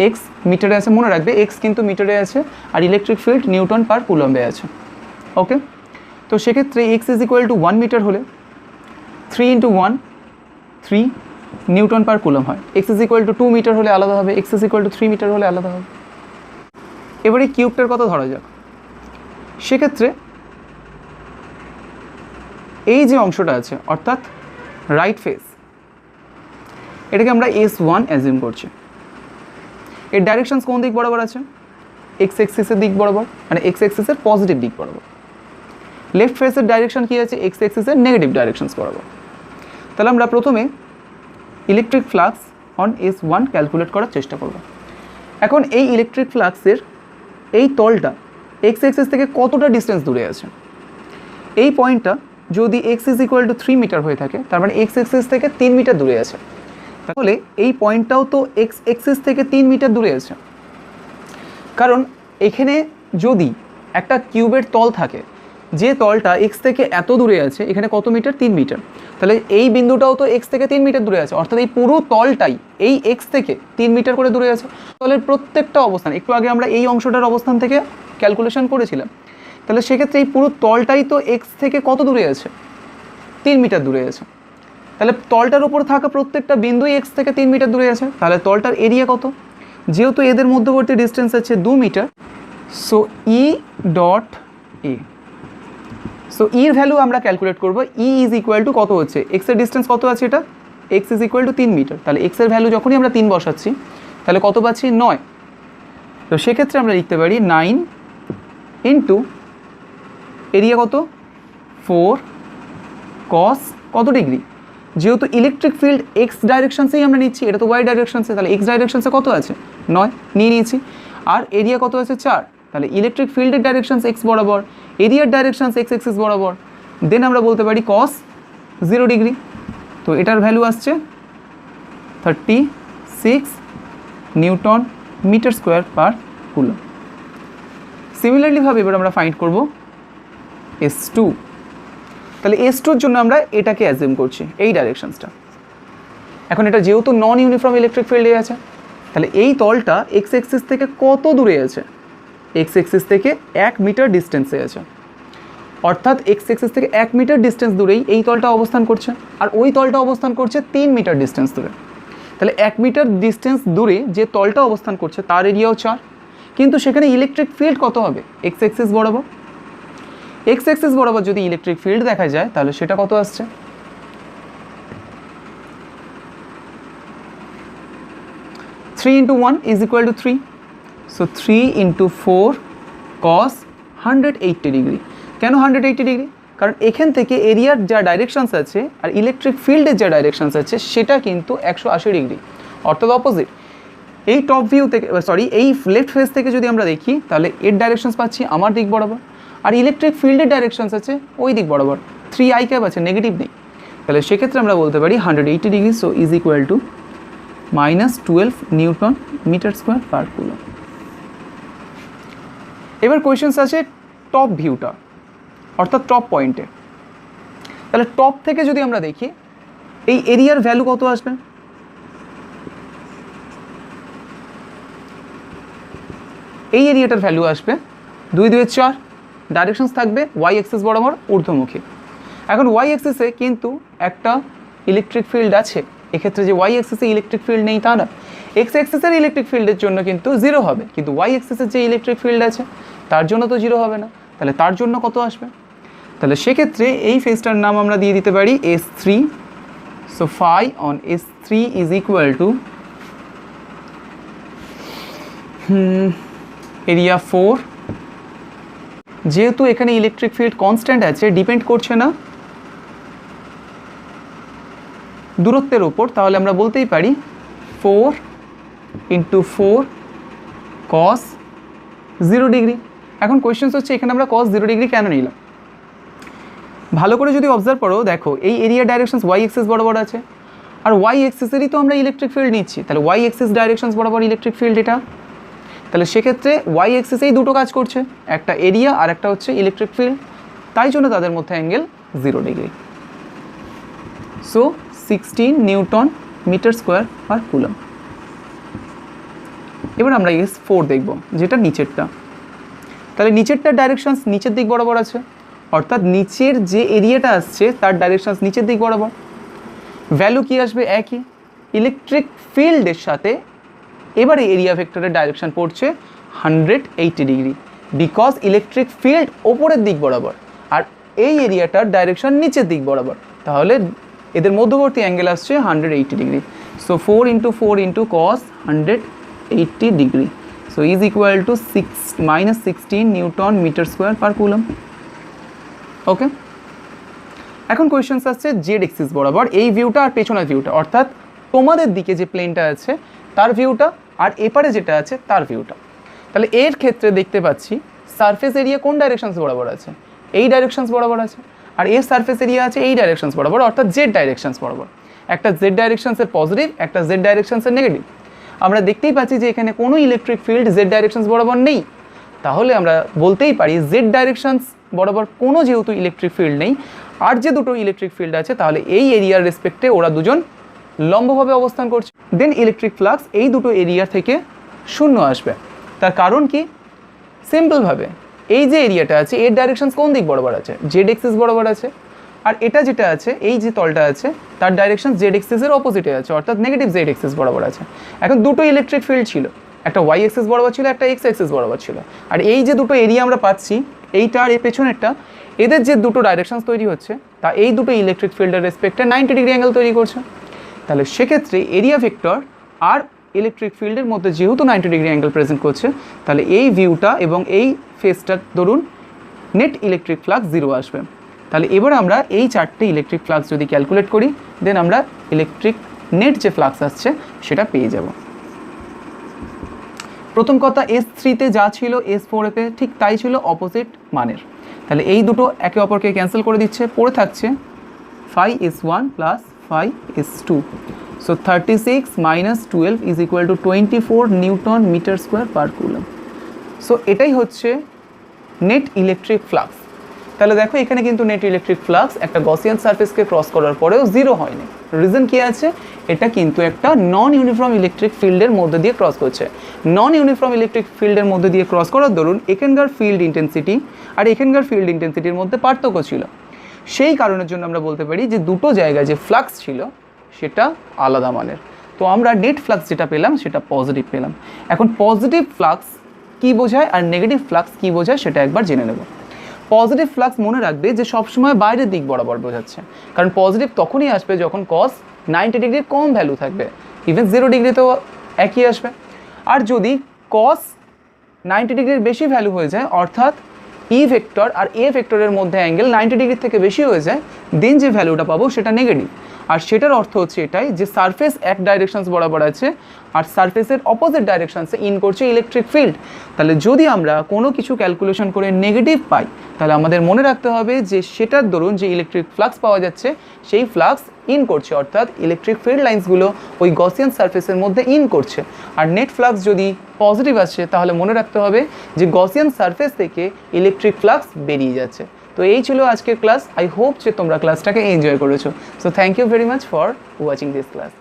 Speaker 1: এক্স মিটারে আছে, মনে রাখবে এক্স কিন্তু মিটারে আছে, আর ইলেকট্রিক ফিল্ড নিউটন পার কুলম্বে আছে, ওকে। তো সেক্ষেত্রে x is equal to 1 metre হলে 3 × 1 3 নিউটন পার কুলম হয়। X is equal to 2 metre হলে আলাদা হবে, x is equal to 3 metre হলে আলাদা হবে। এবারে কিউবটার কথা ধরা যাক, সেক্ষেত্রে এই যে অংশটা আছে অর্থাৎ রাইট ফেস, এটাকে আমরা S1 অ্যাজিউম করছি। এর ডাইরেকশনস কোন দিক বরাবর আছে? এক্স এক্সিসের দিক বরাবর, মানে এক্স এক্সিসের পজিটিভ দিক বরাবর। লেফট ফেসের ডাইরেকশন কী আছে? এক্স এক্সিসের নেগেটিভ ডাইরেকশনস বরাবর। তাহলে আমরা প্রথমে electric flux on S1 calculate করার চেষ্টা করব। এখন এই ইলেকট্রিক ফ্লাক্সের এই তলটা এক্স এক্সিস থেকে কতটা ডিস্টেন্স দূরে আছে? এই পয়েন্টটা যদি x is equal to 3 metre হয়ে থাকে, তার মানে এক্স এক্সিস থেকে 3 মিটার দূরে আছে। তাহলে এই পয়েন্টটাও তো এক্স এক্সিস থেকে 3 মিটার দূরে আছে, কারণ এখানে যদি একটা কিউবের তল থাকে, যে তলটা এক্স থেকে এত দূরে আছে, এখানে কত মিটার? 3 মিটার। তাহলে এই বিন্দুটাও তো এক্স থেকে 3 মিটার দূরে আছে, অর্থাৎ এই পুরো তলটাই এই এক্স থেকে 3 মিটার করে দূরে আছে। তলের প্রত্যেকটা অবস্থান, একটু আগে আমরা এই অংশটার অবস্থান থেকে ক্যালকুলেশন করেছিলাম, তাহলে সেক্ষেত্রে এই পুরো তলটাই তো এক্স থেকে কত দূরে আছে? 3 মিটার দূরে আছে। তাহলে তলটার উপর থাকা প্রত্যেকটা বিন্দুই এক্স থেকে 3 মিটার দূরে আছে। তাহলে তলটার এরিয়া কত? যেহেতু এদের মধ্যবর্তী ডিস্টেন্স আছে 2 metre, so E dot A. So ইর ভ্যালু আমরা ক্যালকুলেট করব। ই ইজ ইকুয়াল টু কত হচ্ছে? এক্সের ডিস্টেন্স কত আছে? এটা x is equal to 3 metre. তাহলে এক্সের ভ্যালু যখনই আমরা 3 বসাচ্ছি, তাহলে কত পাচ্ছি? 9। তো সেক্ষেত্রে আমরা লিখতে পারি 9 ইন্টু এরিয়া কত? 4 কস কত ডিগ্রি? যেহেতু ইলেকট্রিক ফিল্ড এক্স ডাইরেকশনসেই আমরা নিচ্ছি, এটা তো ওয়াই ডাইরেকশনসে, তাহলে এক্স ডাইরেকশনসে কত আছে? 9 নিয়ে নিয়েছি। আর এরিয়া কত আছে? 4। তাহলে ইলেকট্রিক ফিল্ডের ডাইরেকশনস এক্স বরাবর, এরিয়ার ডাইরেকশনস এক্স এক্সিস বরাবর, দেন আমরা বলতে পারি কস 0 ডিগ্রি। তো এটার ভ্যালু আসছে 36 newton metre square per coulomb. সিমিলারলিভাবে এবার আমরা ফাইন্ড করব S2। তাহলে S2-র জন্য আমরা এটাকে অ্যাজিউম করছি, এই ডাইরেকশনসটা। এখন এটা যেহেতু নন ইউনিফর্ম ইলেকট্রিক ফিল্ডে আছে, তাহলে এই তলটা এক্স এক্সিস থেকে কত দূরে আছে? এক্স এক্সিস থেকে 1 মিটার ডিস্টেন্সে আছে, অর্থাৎ এক্স এক্সিস থেকে 1 মিটার ডিস্টেন্স দূরেই এই তলটা অবস্থান করছে, আর ওই তলটা অবস্থান করছে 3 মিটার ডিস্টেন্স দূরে। তাহলে 1 মিটার ডিস্টেন্স দূরে যে তলটা অবস্থান করছে তার এরিয়াও 4, কিন্তু সেখানে ইলেকট্রিক ফিল্ড কত হবে? এক্স এক্সিস বরাবর। এক্স এক্সিস বরাবর যদি ইলেকট্রিক ফিল্ড দেখা যায়, তাহলে সেটা কত আসছে? 3 × 1 is equal to 3। So 3 × 4 cos 180 degree. কেন 180 ডিগ্রি? কারণ এখান থেকে এরিয়ার যা ডাইরেকশনস আছে আর ইলেকট্রিক ফিল্ডের যা ডাইরেকশনস আছে সেটা কিন্তু 180 ডিগ্রি, অর্থাৎ অপোজিট। এই টপ ভিউ থেকে, এই লেফট ফেস থেকে যদি আমরা দেখি, তাহলে এর ডাইরেকশনস পাচ্ছি আমার দিক বরাবর, আর ইলেকট্রিক ফিল্ডের ডাইরেকশনস আছে ওই দিক বরাবর, 3 i ক্যাপ আছে, নেগেটিভ নেই। তাহলে সেক্ষেত্রে আমরা বলতে পারি 180 degree, so is equal to -12 newton metre square per coulomb. এবার কোয়েশ্চেন্স আছে টপ ভিউটা, অর্থাৎ টপ পয়েন্টে। তাহলে টপ থেকে যদি আমরা দেখি, এই এরিয়ার ভ্যালু কত আসবে? এই এরিয়াটার ভ্যালু আসবে 2 × 2 = 4। ডাইরেকশনস থাকবে ওয়াই এক্সিস বরাবর ঊর্ধ্বমুখী। এখন ওয়াই এক্সিসে কিন্তু একটা ইলেকট্রিক ফিল্ড আছে, এক্ষেত্রে যে ওয়াই এক্সিসে ইলেকট্রিক ফিল্ড নেই তা না। এক্স এক্সিসের ইলেকট্রিক ফিল্ডের জন্য কিন্তু 0 হবে, কিন্তু ওয়াই এক্সিসের যে ইলেকট্রিক ফিল্ড আছে তার জন্য তো 0 হবে না। তাহলে তার জন্য কত আসবে? তাহলে সেক্ষেত্রে এই ফেজটার নাম আমরা দিয়ে দিতে পারি S3। So phi on S3 is equal to area 4, যেহেতু এখানে ইলেকট্রিক ফিল্ড কনস্ট্যান্ট আছে, ডিপেন্ড করছে না দূরত্বের উপর, তাহলে আমরা বলতেই পারি 4 × 4 cos 0 ডিগ্রি। এখন কোয়েশ্চেন্স হচ্ছে এখানে আমরা cos 0 ডিগ্রি কেন নিলাম? ভালো করে যদি অবজার্ভ করো, দেখো এই এরিয়া ডাইরেকশনস ওয়াই এক্সিস বরাবর আছে, আর ওয়াই এক্সিসেরই তো আমরা ইলেকট্রিক ফিল্ড নিচ্ছি, তাহলে ওয়াই এক্সিস ডাইরেকশনস বরাবর ইলেকট্রিক ফিল্ড এটা। তাহলে সেক্ষেত্রে ওয়াই এক্সিসেই দুটো কাজ করছে, একটা এরিয়া আর একটা হচ্ছে ইলেকট্রিক ফিল্ড, তাই জন্য তাদের মধ্যে angle 0 degree. So 16 newton metre square per coulomb. এবার আমরা S4 দেখব, যেটা নিচেরটা। তাহলে নিচেরটার ডাইরেকশনস নিচের দিক বরাবর আছে, অর্থাৎ নিচের যে এরিয়াটা আসছে তার ডাইরেকশনস নিচের দিক বরাবর। ভ্যালু কি আসবে? একই। ইলেকট্রিক ফিল্ডের সাথে এবারে এরিয়া ভেক্টরের ডাইরেকশন পড়ছে 180 ডিগ্রি, বিকজ ইলেকট্রিক ফিল্ড ওপরের দিক বরাবর আর এই এরিয়াটার ডাইরেকশন নিচের দিক বরাবর, তাহলে এদের মধ্যবর্তী অ্যাঙ্গেল আসছে 180 degree. So 4 × 4 × cos 180 degree, so is equal to -16 newton metre square per coulomb. Okay, এখন কোয়েশ্চেন্স আসছে জেড এক্সিস বরাবর এই ভিউটা আর পেছনের ভিউটা, অর্থাৎ তোমাদের দিকে যে প্লেনটা আছে তার ভিউটা আর এপারে যেটা আছে তার ভিউটা। তাহলে এর ক্ষেত্রে দেখতে পাচ্ছি সারফেস এরিয়া কোন ডাইরেকশনস বরাবর আছে? এই ডাইরেকশনস বরাবর আছে, আর এর সারফেস এরিয়া আছে এই ডাইরেকশনস বরাবর, অর্থাৎ জেড ডাইরেকশনস বরাবর। একটা জেড ডাইরেকশনসের পজিটিভ, একটা জেড ডাইরেকশনসের নেগেটিভ। আমরা দেখতেই পাচ্ছি যে এখানে কোনো ইলেকট্রিক ফিল্ড জেড ডাইরেকশনস বরাবর নেই, তাহলে আমরা বলতেই পারি জেড ডাইরেকশনস বরাবর কোনো যেহেতু ইলেকট্রিক ফিল্ড নেই, আর যে দুটো ইলেকট্রিক ফিল্ড আছে তাহলে এই এরিয়ার রেসপেক্টে ওরা দুজন লম্বভাবে অবস্থান করছে। দেন ইলেকট্রিক ফ্লাক্স এই দুটো এরিয়া থেকে শূন্য আসবে। তার কারণ কি? সিম্পলভাবে এই যে এরিয়াটা আছে এর ডাইরেকশনস কোন দিক বরাবর আছে? জেড এক্সিস বরাবর আছে, আর এটা যেটা আছে এই যে তলটা আছে তার ডাইরেকশন জেড এক্সিসের অপোজিটে আছে, অর্থাৎ নেগেটিভ জেড এক্সিস বরাবর আছে। এখন দুটো ইলেকট্রিক ফিল্ড ছিল, একটা ওয়াই এক্সিস বরাবর ছিল, একটা এক্স এক্সিস বরাবর ছিল, আর এই যে দুটো এরিয়া আমরা পাচ্ছি এইটা আর এই পেছনেরটা, এদের যে দুটো ডাইরেকশনস তৈরি হচ্ছে তা এই দুটো ইলেকট্রিক ফিল্ডের রেসপেক্টে 90 ডিগ্রি অ্যাঙ্গেল তৈরি করছে। তাহলে সেক্ষেত্রে এরিয়া ভেক্টর আর ইলেকট্রিক ফিল্ডের মধ্যে যেহেতু 90 ডিগ্রি অ্যাঙ্গেল প্রেজেন্ট করছে, তাহলে এই ভিউটা এবং এই ফেসটার দরুন নেট ইলেকট্রিক ফ্লাক্স 0 আসবে। তাহলে এবার আমরা এই চারটে ইলেকট্রিক ফ্লাক্স যদি ক্যালকুলেট করি, দেন আমরা ইলেকট্রিক নেট যে ফ্লাক্স আসছে সেটা পেয়ে যাব। প্রথম কথা, S3-তে যা ছিল S4-এতে ঠিক তাই ছিল, অপোজিট মানের। তাহলে এই দুটো একে অপরকে ক্যান্সেল করে দিচ্ছে, পড়ে থাকছে phi S1 plus phi S2। So 36 - 12 is equal to 24 newton metre square per coulomb. So এটাই হচ্ছে নেট ইলেকট্রিক ফ্লাক্স। তাহলে দেখো এখানে কিন্তু নেট ইলেকট্রিক ফ্লাক্স একটা গসিয়ান সারফেসকে ক্রস করার পরেও 0 হয়নি। রিজন কি আছে? এটা কিন্তু একটা নন ইউনিফর্ম ইলেকট্রিক ফিল্ডের মধ্যে দিয়ে ক্রস করছে। নন ইউনিফর্ম ইলেকট্রিক ফিল্ডের মধ্যে দিয়ে ক্রস করার দরুন এখানকার ফিল্ড ইন্টেন্সিটি আর এখানকার ফিল্ড ইন্টেন্সিটির মধ্যে পার্থক্য ছিল। সেই কারণের জন্য আমরা বলতে পারি যে দুটো জায়গায় যে ফ্লাক্স ছিল সেটা আলাদা মানের। তো আমরা নেট ফ্লাক্স যেটা পেলাম সেটা পজিটিভ পেলাম। এখন পজিটিভ ফ্লাক্স কী বোঝায় আর নেগেটিভ ফ্লাক্স কী বোঝায় সেটা একবার জেনে নেব। পজিটিভ ফ্লাক্স মনে রাখবে যে সবসময় বাইরের দিক বরাবর বোঝাচ্ছে, কারণ পজিটিভ তখনই আসবে যখন cos 90 ডিগ্রির কম ভ্যালু থাকবে, ইভেন 0 ডিগ্রিতেও একই আসবে। আর যদি cos 90 ডিগ্রির বেশি ভ্যালু হয়ে যায়, অর্থাৎ ই ভেক্টর আর এ ভেক্টরের মধ্যে অ্যাঙ্গেল 90 ডিগ্রির থেকে বেশি হয়ে যায়, দেন যে ভ্যালুটা পাবো সেটা নেগেটিভ। আর সেটার অর্থ হচ্ছে এটাই যে সারফেস এক ডাইরেকশনস বরাবর আছে আর সারফেসের অপোজিট ডাইরেকশনসে ইন করছে ইলেকট্রিক ফিল্ড। তাহলে যদি আমরা কোনো কিছু ক্যালকুলেশন করে নেগেটিভ পাই, তাহলে আমাদের মনে রাখতে হবে যে সেটার দরুন যে ইলেকট্রিক ফ্লাক্স পাওয়া যাচ্ছে সেই ফ্লাক্স ইন করছে, অর্থাৎ ইলেকট্রিক ফিল্ড লাইন্সগুলো ওই গসিয়ান সারফেসের মধ্যে ইন করছে। আর নেট ফ্লাক্স যদি পজিটিভ আসছে তাহলে মনে রাখতে হবে যে গসিয়ান সারফেস থেকে ইলেকট্রিক ফ্লাক্স বেরিয়ে যাচ্ছে। তো এই ছিল আজকের ক্লাস। আই হোপ যে তোমরা ক্লাসটাকে এনজয় করেছো। So thank you very much for watching this class.